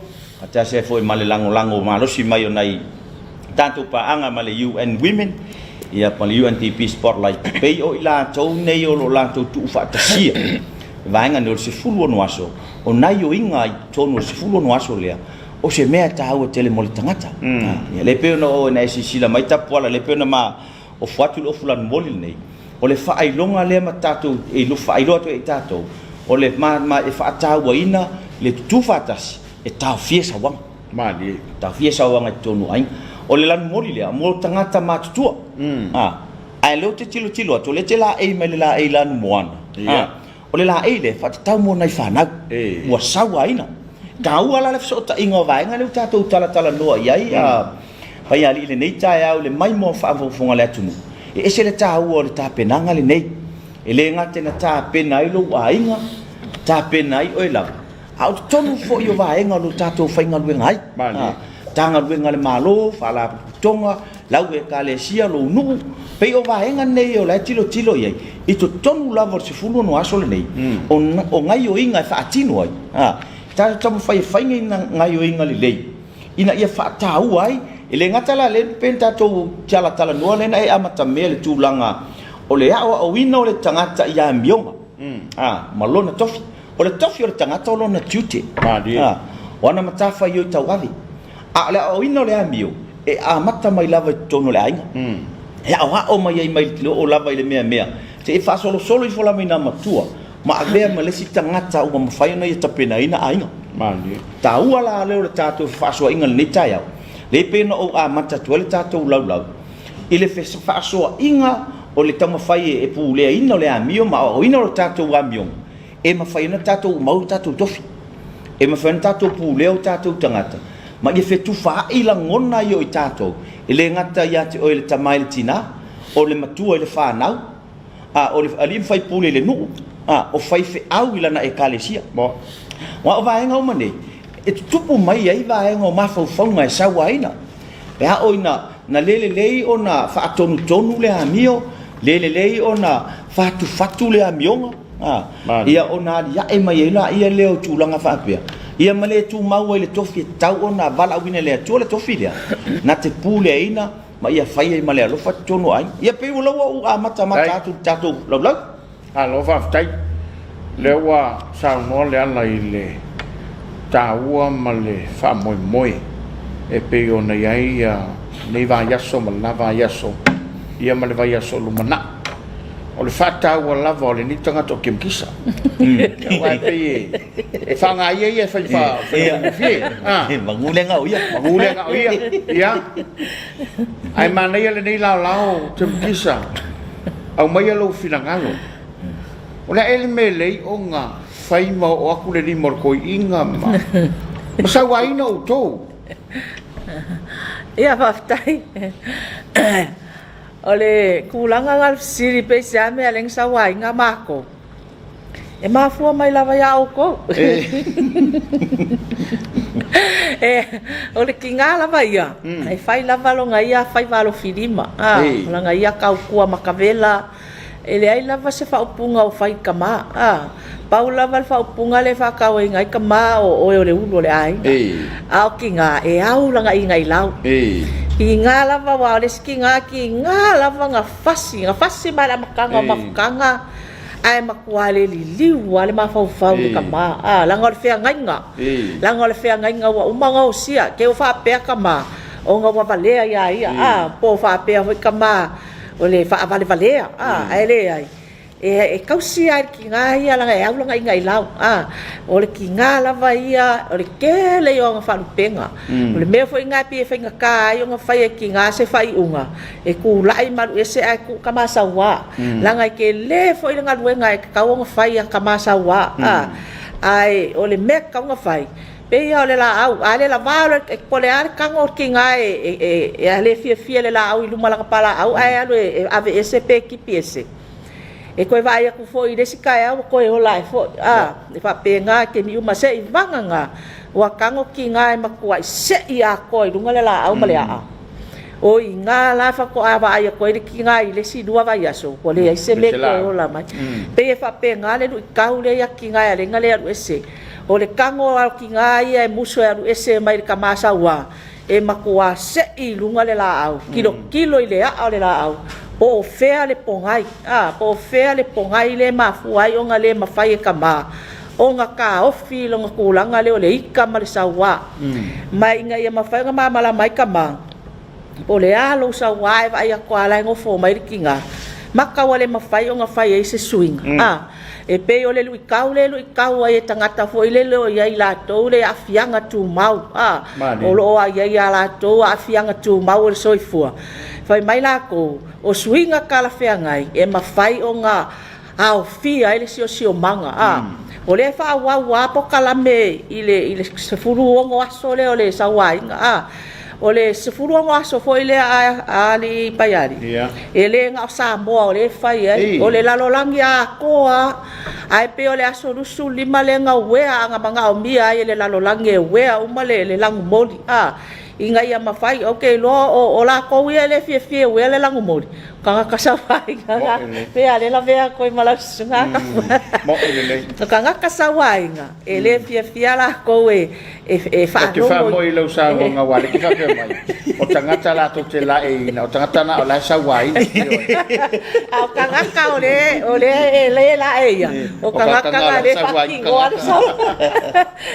ata se foi male lango malosi mai onai tanto pa anga male UN Women ia pa UNDP Spotlight pe o ila tau nei o la tau tu fata sia vainga no se fulu no aso o nai o inga tono se fulu no aso lea o se mea tau tele moli tangata ia le pe no o nei sila mai tapola le pe no ma o fatu lo fulan moli nei o le whaailonga lea ma tātou e lo whaailo atu e tātou o le ma e whaataua ina le tutu whaatasi e tāu fiesa wanga mali tāu fiesa wanga i tonu ainga o le lanu mori lea mo tangata mātutua ai leo te tilo atu le te la ei mai le la ei lanu moana o le la ei le whaatatau mo nei whanau ua saua ina ka ua la le fsota inga o vaenga leo tātou tala noa iai pai ali le nei tae au le mai mo whaafonga le atunu e se le tāua o le tāpenanga le nei e le ngate na tāpena i lo wainga tāpena i oi lau au tonu fo i o wainga lo tātou whainga luenga ai tanga luenga le malo whala tonga lau e ka le sia lo nuku pei o wainga nei o la tilo iai i to tonu lava se fulu no aso le nei o ngai o inga e whaatino ai tātou tamu whainga ina ngai o inga le lei ina ia whaataua ai e le ngatala le penta to tala noa le na e amata me le tūlanga o le au ina o le tangata ia mionga malona tofi o le tofi o le tangata o lona tute wana matafa i o tauavi le au ina o le amio e amata mai lava i tono le ainga e au mai ai mai o lava i le mea te e whasolo i fola mai na matua ma avea ma le si tangata ua mawhaiona i tapena ina ainga ta ua la leo le tātou whasoa inga le netai au le pena o a mata tu le tātou lau i le whasoa inga o le tama whai e pu lea ina o le amio ma o ina o le tātou amio e ma whai na tātou mau tātou tofi e ma whai na tātou pu lea o tātou tangata ma i whetu wha i la ngona i o i tātou i le ngata i ate o le tamai le tina o le matua i le whanau o le alim whai pule le nuu o whai whe au i lana e kalesia wa o vaenga o mane e tupu mai ai vaenga o mawhauwhaunga e sawa ina pe a oina na lei o na whaatonu le amio lei o na whatu le amionga ia o na ia e mai ila ia leo tūlanga whaapea ia male tu mau le tofi tau o na vala wina le atua le tofi lea na te pule ina ma ia whai ai male alofa tonu ai ia pe ulaua u a mata atu tātou lau Alo whaftai. Lea wa sa no le ala I le tāua ma le whamoe moe. E pe o na iai nei wa yaso ma lava yaso. Ia ma le wa yaso lumana. O le whātāua lava o le ni tangata o Kim Kisa. Wai pe e whanga ia ia whai whai Mangulenga o ia. Mangulenga o ia. Ia. Ai mana ia le nei lao Kim Kisa. Au mai alo finangalo. O le ele me lei o ngā whai ma o aku le ni morkoi inga ma. Masa waina o tō. Ia whaftai. O le kulanga ngal siri pe se ame aleng sa wai nga mako. E mafua mai lava ia o ko. O le kinga lava ia. Ai fai lava lo nga ia fai valo filima. La nga ia kau kua makavela. Ele ai lava se whaupunga o whai kama. Pau lava le whaupunga le whakau e ngai kama o le ulo le ai. Ao ki ngā e au langa I ngai lau. Ki ngā lava wa le ski ngā lava ngā fasi mai la makanga o mafukanga. Ai makua le liu ale mawhau le kama. Langa o le whea ngainga. Langa o le whea ngainga wa umanga o sia. Ke o whapea kama. O ngā wavalea ia ia. Po whapea hoi kama. O le whaavale valea, ai le ai. E kausi ai ki ngā ia langa e au langa I ngai lau. O le ki ngā lava ia, o le kele o ngā whalupenga. O le mea fwoi ngā pia whainga kā ai o ngā whai e ki ngā se whai unga. E ku lai maru e se ai ku kamasa wā. Langa I ke le fwoi ngā luenga e kau o ngā whai a kamasa wā. Ai o le mea kau ngā whai. Pea o le la au, ale la valo e pole ale kango ki ngā e ale fia le la au I luma laka pala au, ai alo e ave ese pe kipi ese. E koe vai aku fo I resi kai au, koe hola e fo, e wha pe ngā ke mi uma se I vanga ngā, ua kango ki ngā e makua I se I a koe, runga le la au ma le a. O I ngā la whako a vai a koe ki ngā I lesi dua vai aso, ko le ai se me koe hola mai. Pe e wha pe ngā le lu I kau le a ki ngā e renga le aru ese. O le kango al ki ngā ia e muso e aru ese mai le kamasa ua. E makua se I lunga le la au. Kilo I le a le la au. Po o fea le pongai. Po o fea le pongai le mafuai o ngā le mawhai e kama. O ngā ka ofi lo ngā kulanga le o le ika ma le saua. Mai inga ia mawhai ngā mamala mai kama. Po le alo saua e vai a kua lai ngofo mai le ki ngā. Makawa le mawhai o ngā whai e se swinga. E pe o le lui kau ai e tangata fo I le leo iai lātou le afianga tū mau. O lo a iai a lātou a afianga tū mau le soifua. Whai mai lāko, o swinga kala whea ngai, e mawhai o ngā au fia ele sio manga. O le wha wā po kalame I le sefuru ongo aso le o le sawainga. O le sefuru ongo aso fo I le a li paiari. E le ngā Samoa o le whai ai. O le lalolangi a koa. Ai pe o le aso rusu lima le ngā wea anga mga o mia ai le lalolangi e wea uma le langu moli. Inga ia mawhai, ok, lo o la kouia le fie wea le langu moli. Kanga kasawai, kanga pea le la vea koi malasunga. Kanga kasawai nga, e le fie la kou e whaanomo. Ki whaamo I lau sa wanga wale, ki whapea mai. O tangata la to te la e ina, o tangata na o la sa wai. O kanga ka o le la e ia. O kanga ka le whakingo anu sa.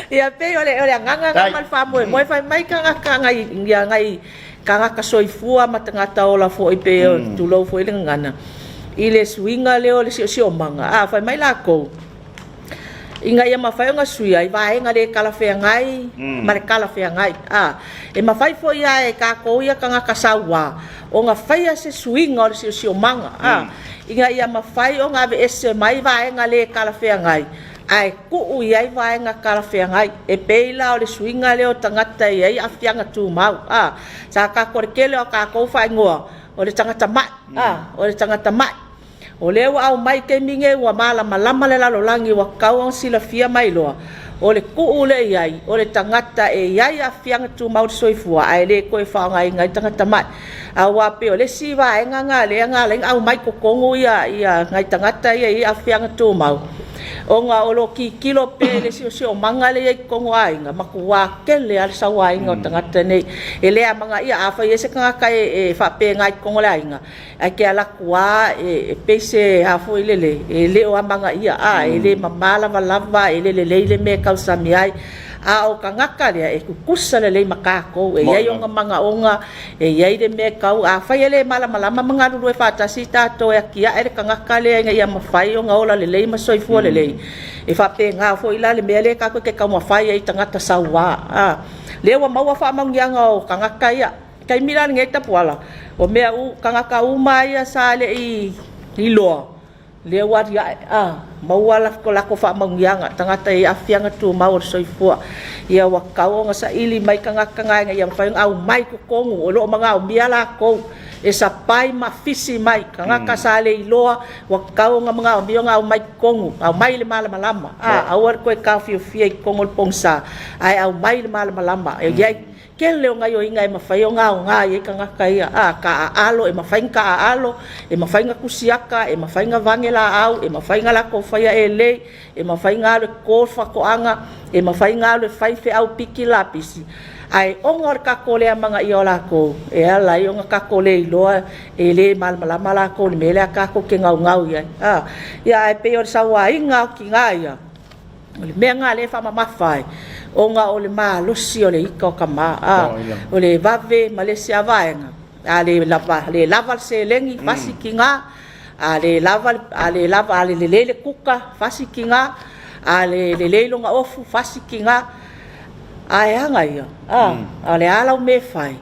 Ia pe o le nganga ngamal whamoe, moe whai mai kanga ngai kanga ka soifua matangata o la fo I pe tulou fo I le ngana. I le swinga leo le sio manga. Whai mai lako. Inga ia mawhai o ngā sui ai, vaenga le kalawhea ngai, ma le kalawhea ngai. E mawhai fo ia e kako ia kanga kasaua. O ngā whaia se swinga o le sio manga. Inga ia mawhai o ngā ese mai vaenga le kalawhea ngai. Ai ku iai vaenga kalawhea ngai. E peila o le swinga leo tangata iai afianga tū mau. Sa ka korekele o kako whai ngoa. O le tangata mai. O le tangata mai. O leo au mai ke minge ua malama le lalolangi wa kauang sila fia mai loa. O le kuu le iai, o le tangata e iai a fianga tu mau soifua, ai le koe whaongai ngai tangata mai. A wape o le siwa e ngā le au mai kokongu ia ngai tangata ia a fianga tu mau. o nga o lo ki kilo pe le si o manga le ai kongo ai nga makua ke le al sa wai nga tangata nei e le manga ia afa ye se kanga kai e fa pe ngai kongo le ai nga ai ke ala kua e pe se afo ile le o manga ia a ele mamala lava ele le me kausami ai a o kangaka le e kukusa le makako e ia nga manga onga e ia de me kau a fa ele mala manga lu e fa ta sita to e kia e kangaka le nga ia mafai o nga ola le masoi fu le e fa pe nga fo ila le mele ka ko ke ka mafai ai tangata sawa a le wa maua fa mangianga o kangaka ia kai mira ngai tapuala o mea u kangaka mai sa le i lo le waria mauala ko la ko fa mangianga tangata e afianga tu mau soifua ia wa kaonga sa ili mai kangaka ngai ia fa au mai ko kongu o lo manga o miala ko e sa pai ma fisi mai kangaka sa le iloa wa kaonga manga o mionga au mai kongu au mai le mala malama awar ko e ka fia kongo pongsa ai au mai le mala malama e ia ke leo ngai o inga e mawhai o ngā o ngā i kangaka ia ka aalo e mawhai ka aalo e mawhai ngā kusiaka e mawhai ngā vangela au e mawhai ngā lako whaia e lei e mawhai ngā le kōwha ko anga e mawhai ngā le whaiwhi au piki lapisi ai onga ka kole a manga i o lako e ala i onga ka kole i loa e le malmalama lako le mele a kako ke ngau ngau ia ia e peo le sawa i ngau ki ngā ia le mea ngā le wha mamawhai onga o le malosi o le ika o kama o le vave ma le se avaenga le lava se lengi fasi ki ngā le lava le lele kuka fasi ki ngā le leilonga ofu fasi ki ngā ai anga ia le ala o me fai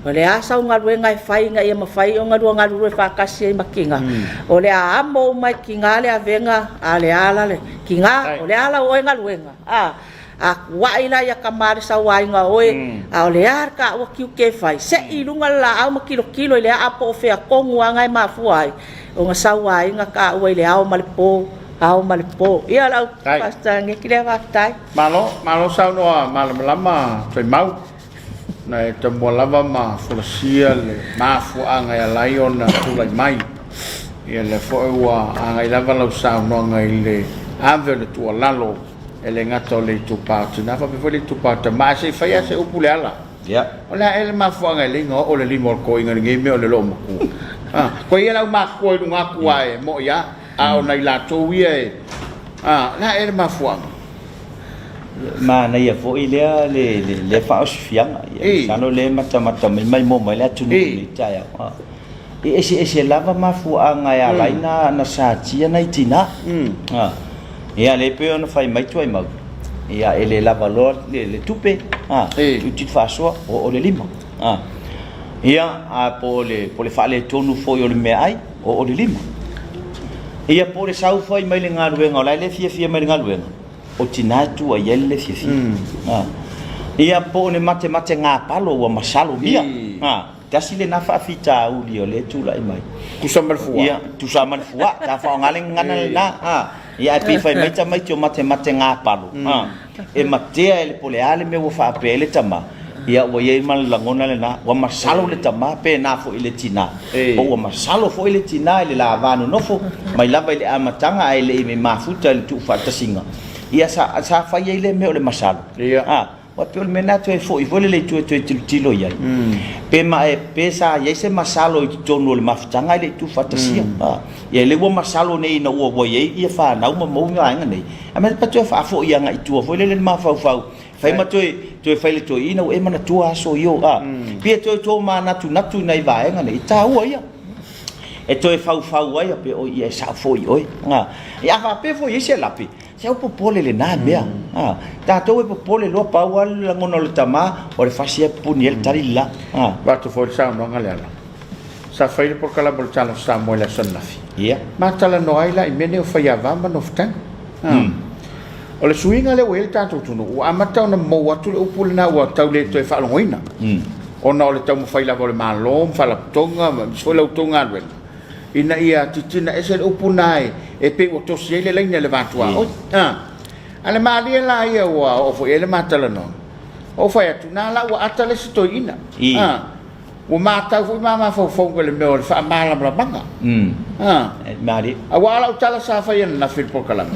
o le asa o ngaruenga e fai nga ia mawhai o ngarua e whakasi e makinga o le a amo mai ki ngā le avenga le ala le ki ngā o le ala o e ngaruenga a waila ya kamare sa wainga oe a le ar ka wa kiu ke fai se ilunga la au ma kilo le apo fe a kongu anga ma fuai o nga sa wainga ka oe le au malipo ia la pasta nge kile va tai malo sa no malama fe mau na e te mo lava ma folasia le ma fu anga ya lion tu lai mai ia le fo wa anga lava lo sa no anga le ave le tu lalo ele ngato le tu pa tu na fa pe le tu pa ta ma se fa ya se upule ala ya ola ele ma fu anga le ngo o le limo ko inga nge me o le lo ma ku ko ia la ma ko lu nga ku ai mo ya a ona ila to wi la ele ma fu anga ma na ia fo ile le fa os fianga ia sano le mata mai mo mai la tu ni ta ya e lava ma fu anga ya laina na sa tia na itina ia le pe ona fai mai tuai mau ia ele lava lo le tupe tu fa so o le lima ia a po le fa le tonu fo yo le me ai o le lima ia po le sau fai mai le ngaru nga le fia mai le ngaru o tinatu a yelle fia ia po ne mate nga palo wa masalo mia tasi le na fa fita u li o le tu lai mai kusama le fua ia tu sama le fua ta fa ngale ngana na ia pe fai mai ta mai tu mate nga palo e matea ele pole ale me wo fa pele tama ia wo ye mal langona le na wa masalo le tama pe na fo ile tina o wa masalo fo ile tina ile la vanu no fo mai lava ile amatanga ile me mafuta le tu fa tasinga ia sa fa ye ile me o le masalo wa pe le mena tu fo i vole le tu tilo ia pe ma e pesa ye se masalo i tono le mafutanga ile tu fa tasinga ia le wo masalo nei na wo ye ia fa na mo mo nga nei a me pa tu fa fo ia nga i tu fo le ma fa fai ma tu fai le tu ina e mana tu aso yo pe tu ma na tu nei va nga nei ta wo ia e tu fa ia pe o ia sa fo oi nga ia fa pe fo ia se lapi se o popole le na bea ta to e popole lo pa wa la ngono le tama o le fasia puniel tarilla va tu fo sa no nga le ala sa fai por kala bol chalo Samuel Sonafi ia ma tala no ai la i mene o fai ava ma no ftan o le suinga le wel tanto tunu o amata na mo atu le upul na wa tau le to fa longoina ona o le tau fai la vol malom fa la tonga so le tonga wel ina ia titina ese le upunai e pe o to se le leina le vatua ale malia la ia wa o fo ele matala no o fai atu na la wa atale sto ina o matau fu mama fo ko le meo fa mala bla banga mari awala utala sa fa yen na fil por kalam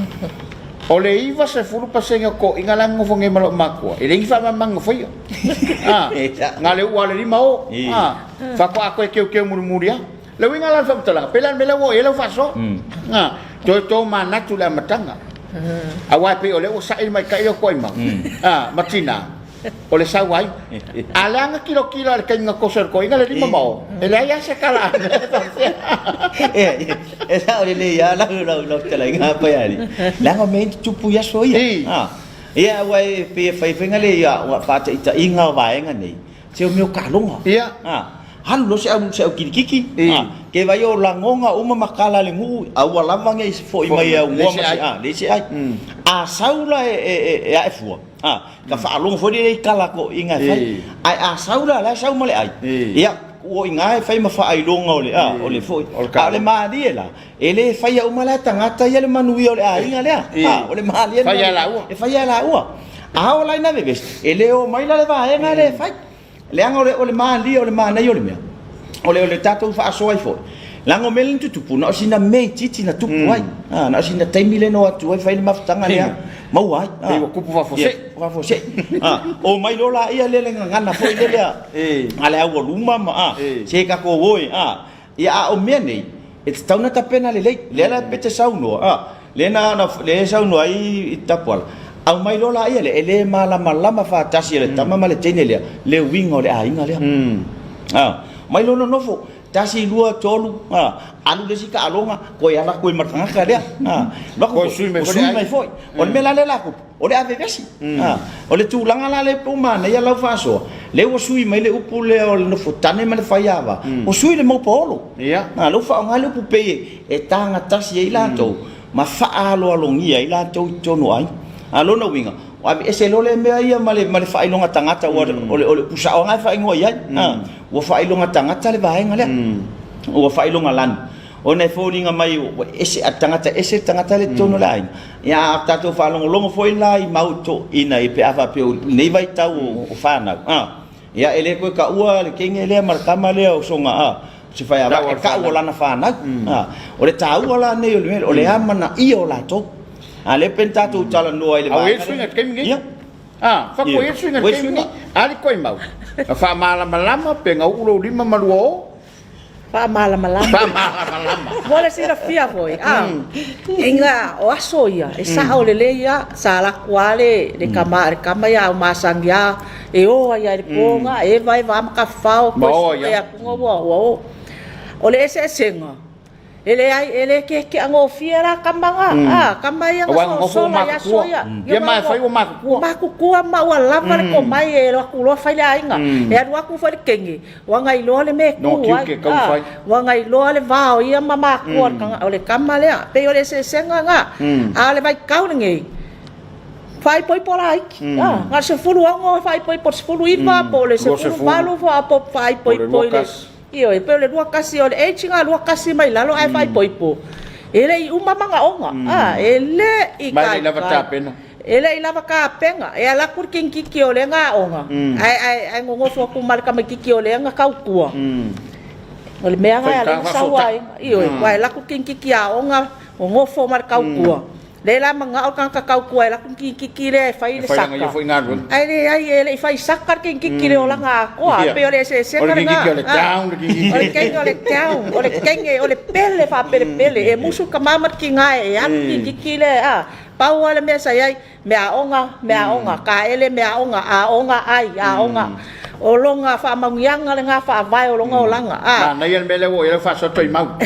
o le iva se fulu pasenga ko ingalang ngo fonge malo makua ele ngi fa mamang fo yo ngale wale ni mau fa ko ako ke murmuria le winga la fa tala pelan mela wo ele fa so to mana tu la matanga awai pe ole o sa il mai kai ko ima matina ole sa wai alanga kilo al kenga koser ko ingale di mau ele ya se kala esa ole le ya la tala nga pa ya ni la ngo men chupu ya so ya ya wai pe fai ngale ya wa fa ta inga vai ngani cheu meu ka longa ya han lo se kiki ke vai o la ngonga uma makala le ngu awala vange fo i mai au mo le se ai a saula e a fu ka fa long fo di kala ko inga fai ai a saula la sau mo le ai ya o inga fai ma fa ai longa o le fo le ma di la ele fai o mala tangata ya le manui o le ai inga le o le ma le fai la u e fai la u a o la na bebes ele o mai la le va e ngale fai le anga o le ma li o le ma nei o le mea o le tatou fa so ai fo lango melin tu tupu na sina me titi na tupu ai na sina taimile no atu ai fai le mafutanga le mau ai e o kupu fa fo se o mai lola ia le ngana fo le ale au luma ma se ka ko voi ia o mea nei e tauna ta pena le la pete sauno le na le sauno ai tapal au mai lola ia le malama fa tasi le tama male tene le wingo le ainga le mai lono nofo tasi lua tolu alu le sika alonga ko ya la ko martanga ka le ko sui mai foi o me la la ko o le ave vesi o le tulanga la le puma na ya la faso le o sui mai le upu le o no fotane ma le faiava o sui le mo polo ia lo fa ngale pu pe e tanga tasi e la to ma fa alo alongia i la to tono ai alona winga wa ese lole me ia male fa ilonga tangata ole pusa o ngai fa ingo ia wa fa ilonga tangata le vaenga le wa fa ilonga lan ona folinga mai ese tangata le tono lai ya tato fa longo foi lai mauto ina i pe ava pe nei vai tau o fana ya ele ko ka ua le kenge le markama le o songa se fa ava ka o lana fana ole tau ala nei ole amana i o la to ale pentato tala no ile ba e swinga kemi fa ko e swinga kemi ali ko mau fa malama pe nga ulo lima maluo fa malama wala sira fia foi inga o asoia e sa ole le ya sa la kwale le kama ya masangya e o ya le ponga e vai ka fao ko ya ngo ole ese senga ele ke ango fiera kamanga kamaya so ya soya ya mai fai o maku ma wala vale ko mai e ku lo fai la inga e adu aku fai kengi wa ngai lo le me ku wa ngai lo le va o ia mama ku kan ole kamale pe ole se senga nga ale vai kau ngi fai poi polai nga se fulu ngo fai poi por fulu ipa po le se fulu malu po fai poi io e pele lua kasi o le e chinga lua kasi mai lalo ai fai poipo ele i uma manga onga ele i mai lava tapena ele i lava ka penga e ala kur king kiki o le nga onga ai ngongo so ku marka me kiki o le nga kaukua o le mea ga le sawai io e vai la kur king kiki a onga ngongo fo marka kaukua le la manga o kan kakau kuai la kun kiki le fai le saka ai ele fai saka king kiki le ola nga ko pe ole se nga ole kenge ole pele fa pele e musu ka mama ki nga e an kiki le pau ale me sai ai me aonga ka ele me aonga ai aonga o longa fa mangianga le nga fa vai o longa olanga na ia mele wo ele fa so toi mau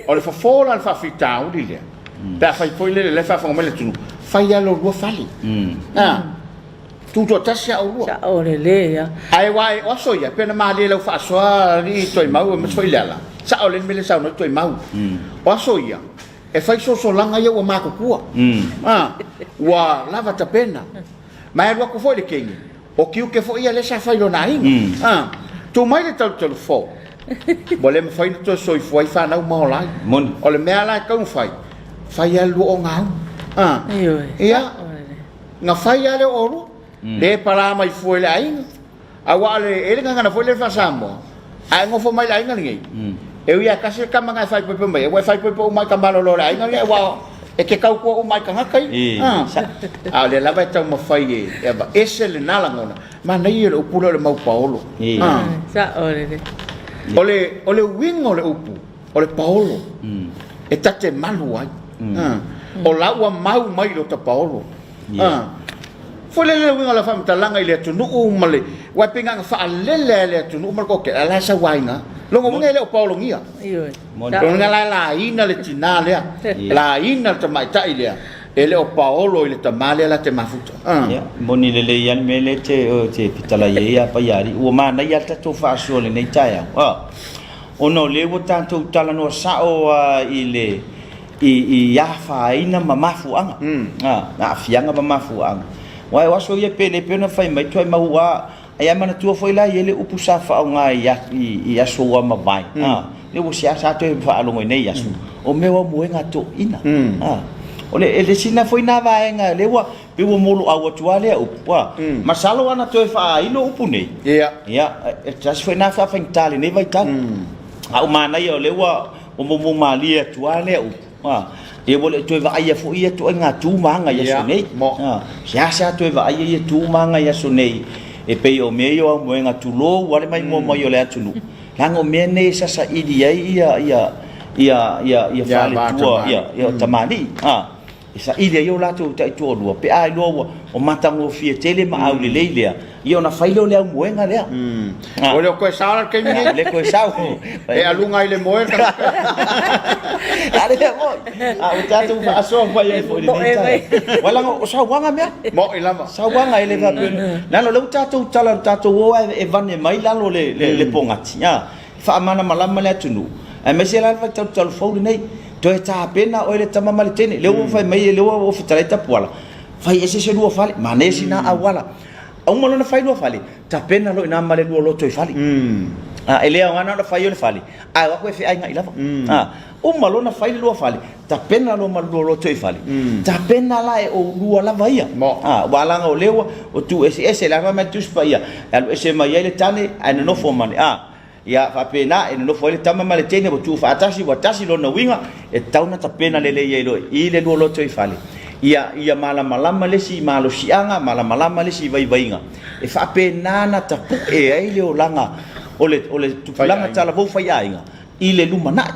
ole fa fola fa fitau di le da fai poi le fa fa mele tu fai alo lo fali tu to tasia o lo sa o le ya ai wai o so ya pena ma le lo fa so ri toi mau me foi lela sa o le mele sa no toi mau o so ya e fai so langa ia o ma ko kua wa lava ta pena ma e ko foi le kengi o kiu ke foi ia le sa fai lo nai tu mai le tau fo bole me fai to so foi fa na mo lai mon o le me ala ka fai fai alu o ngau ia nga fai ale oro le para mai foi le ai awa le ele nga na foi le fa sambo ai ngofo mai lai ngai eu ia kasi ka mangai fai pe mai e fai pe mai ka malolo lai ngai wa e ke kau ko mai ka ngakai a le lava tau ma fai e ba ese le nala ngona ma nei le upu le mau Paolo sa ole wingo le upu ole Paolo e tate malu ai o la ua mau mai lo ta Paolo foi le wingo la fam talanga ile tunu male wa pinga fa le tunu mal ko ke ala sa wainga longo ngele o Paolo ngia lo ngala la ina le tina le la ina ta mai ta ile ele o Paolo ile ta male la te mafuta moni le yan mele te pitala ia pa yari o mana ia ta to fa so le nei taia ono le wo tanto tala no sao ile i ya fa ina mamafu anga na fianga mamafu anga wai waso ye pele pena fai mai toi maua ai mana tua foi la ele upu sa fa nga ya so wa mabai le wo sia sa te fa lo nei ya o me wa muenga to ina ole ele sina foi na va nga le wa pe wo molo a tua le upu masalo ana to fa ilo upu nei ya just foi na fa tali nei vai ta au mana yo le wa o mo malia tua le upu e boleh tu va ia fu ia tu nga tu manga ia sunei sia tu va ia tu manga ia sunei e pe o me yo mo nga tu lo wale mai mo yo le tu nu lango me ne sa idi ia fale tua ia tamani isa idi yo la tu tu lo pe ai lo o matango fie tele ma au le leilea io na failo le mo nga le ole ko sa ke mi le ko sa e alunga ile mo ka ale mo o tatu fa so fa ye fo ni wala ngo sa wanga me mo ilama sa wanga ile va na lo tatu tala tatu o e vane mai la lo le pongati fa mana malama le tunu e me se la fa tatu fo nei to e ta pena o le tama male tene le o fa mai le o fitale ta pola fa ese se lo fa ma ne sina awala au malo na fai lo fali ta pena lo ina male lo to fali ele ana na fai lo fali wa ko fe ai ngai lava o malo na fai lo fali ta pena lo malo lo to fali ta pena la e o lu lava ia wala nga o lewa o tu ese la ma tu spa ia ese mai ele tane ana no fo mane ia fa pena e no fo ele tama male tene o tu fa atasi lo na winga e tauna ta pena le ye lo ile lo to fali ia malama le si malo sianga malama le si vai vainga e fa penana ta pu e ai le olanga ole tu langa tala vo fai ainga ile lumana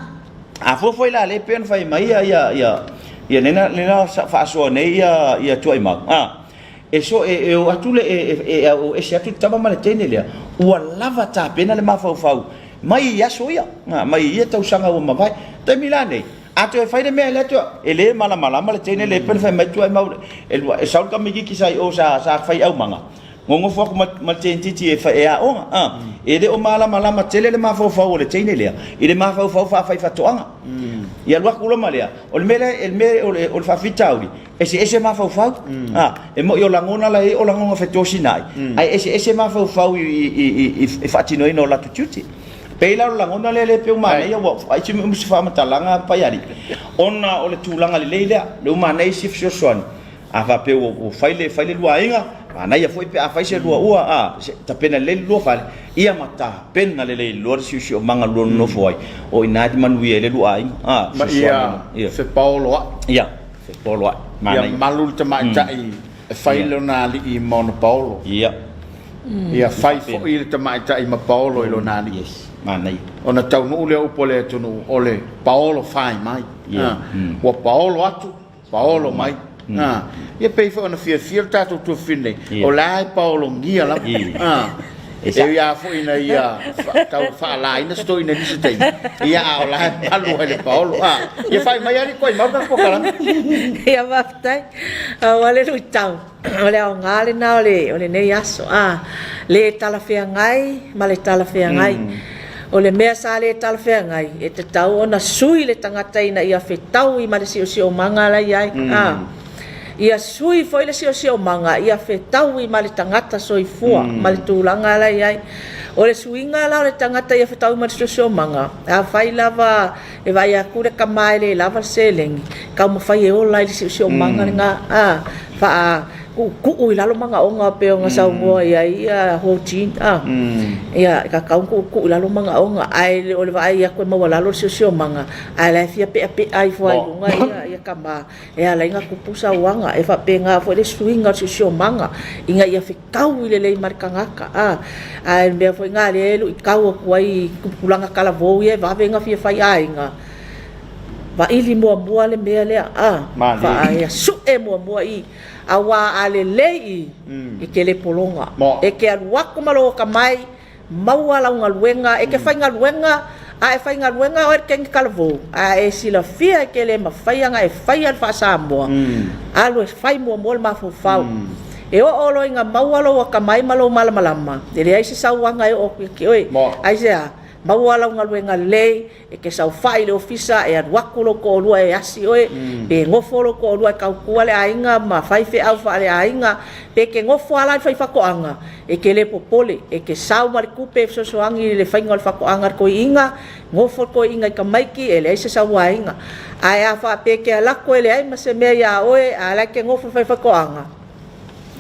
a fo foi la le pen fai mai ia nena fa so nei ia tu ai ma e so e o atule e se atu taba male tene le o lava ta pena le ma fau mai ia so ia mai ia tau sanga o ma vai te milane ato e faide me le to ele mala le tene le pen fa mai tu ai mau e saul ka migi ki sai o sa fai au manga ngongo fo ma tenti ti e fa e a o ele o mala tele le ma fo le tene le ele ma fo fa fai fa toanga ia lua kulo malea o le mele o le fa fitauri ese ma fo e mo yo langona la e o langonga fe tosinai ai ese ma fo i fatino no la tuti Pela langona le pe umana ia wa ai chi mu fa matalanga pa yari ona o le tulanga le le umana i sif soson ava pe o faile lua inga ana ia foi pe a faise lua ua ta pena le lua fale ia mata pena le lor si o manga lo no foi o ina di manui le lua inga ma ia fe Paolo fe Paolo mana malul te mai tai faile na li i mon Paolo ia fai fo i te mai tai ma Paolo i lo nani manai ona tau no le upole tunu ole Paolo fai mai o Paolo atu Paolo mai ia pe fo ona fia tatu tu fine o lai Paolo ngia la e ia fo ina ia tau fa la ina sto ina dise tei ia o lai alu ele Paolo ia fai mai ari koi mau ka pokala ia vaftai wale lu tau ole o ngale na ole nei aso le tala fia ngai ma le tala fia ngai o le mea sa le talfea ngai e te tau ona sui le tangata ina ia whetau i ma le sio manga la iai ia sui foi le sio manga ia whetau i ma le tangata soifua ma le tūlanga la iai o le suinga la o le tangata ia whetau i ma le sio manga a whai lava e vai a kure ka mai le lava selengi kau ma whai e ola i le sio manga le ngā ku ila lo manga onga pe onga sa ngo ia ho chin ia ka ku ila lo manga onga ai o le vai ia ko ma wala lo sio manga ai la fia pe ai fo ai lunga ia kama ia la inga ku pusa wanga e fa pe nga fo le swinga sio manga inga ia fe kau ile le markangaka ai me fo nga le lu kau ku ai ku pulanga kala vo ia va venga fia fai ai nga va ili mo le me le va ai su e mo i awa ale lei e ke le polonga e ke aluako malo ka mai mauala unga luenga e ke fainga luenga e fainga luenga o e ke kalvo e sila fia e ke le mawhaianga e whaia fa Samoa alu e whai mua mo le mafufau e o olo inga mauala o ka mai malo malamalama e le aise sauanga e o ke oi aise mauala unga luenga lei e ke sau whai le ofisa e aluako lo ko olua e asi oe pe ngofo lo ko olua e kaukua le ainga ma whai fe au wha le ainga pe ke ngofo ala whai whakoanga e ke le popole e ke sau marikupe sosoangi le whainga le whakoanga ko inga ngofo ko inga i ka maiki e le aise sau ainga ai a wha pe ke alako e le ai ma se mea ia oe a la ke ngofo whai whakoanga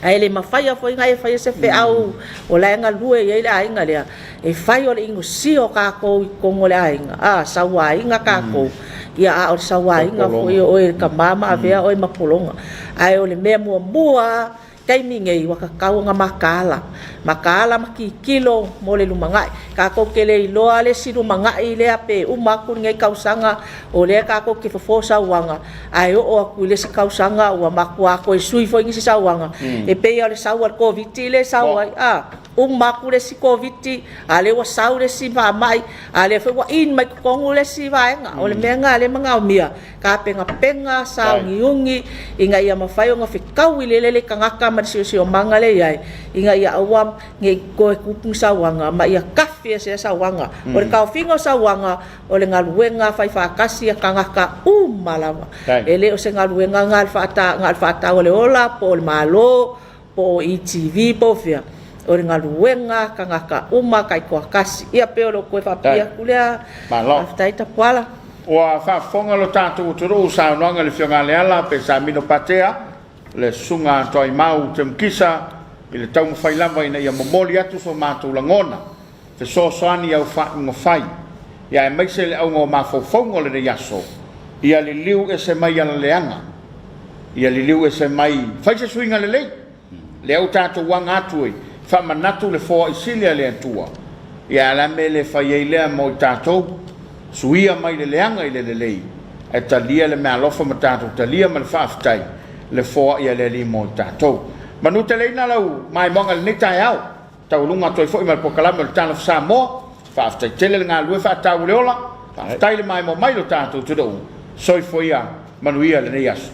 ai le mafaya foi ngai fai se fe au o la nga lue ye la inga le e fai o le ingo si o ka ko ko le inga sa wa inga ka ko ia o sa wa inga foi o e ka mama ave o e mapolonga ai o le me mo bua kai minge i waka kau nga makala maki kilo mo le lumangai ka ko ke le loa le si lumangai le ape umaku ngai kausanga o le ka ko ke fofosa wanga ai o aku le si kausanga wa maku ako e sui foi ngi si sawanga e pe ya le sawar covid le sawai umaku le si covid ale wa sau le si va mai ale foi wa in mai ko le si va nga o le menga le manga mia ka penga sa ngiungi inga ia mafai nga fikau le kangaka sio manga le ai inga ia awam nge ko kupung sawanga ma ia kafe se sawanga o le kaufingo sawanga o le ngaluenga fai fa kasi kangaka malama ele o se ngaluenga ngal fata o le ola po le malo po ITV po fia o le ngaluenga kangaka kai ko kasi ia pe o ko fa pia kulia aftai tapala wa fa fonga lo tatu turu sa nonga le fionga le ala pe sa mino patea le sunga toi mau tem kisa ile tau fai lava ina ia momoli atu so matu langona te so soani au fa ngofai ia e mai se le au ngo mafofongo le yaso ia le liu e se mai ala leanga ia le liu e se mai fai se swinga le au tatu wanga atu e fa manatu le fo isilia le atua ia la mele fai ele mo tatu suia mai le leanga ile le e talia le malofa matatu talia mal faftai le fo ia le limo tatou manu te leina lau mai monga le tai au tau lunga toi fo mal pokalama le tana Samoa fa afta tele nga lu fa tau le ola fa tai le mai mo mai lo tatou tu do soi fo ia manu ia le yas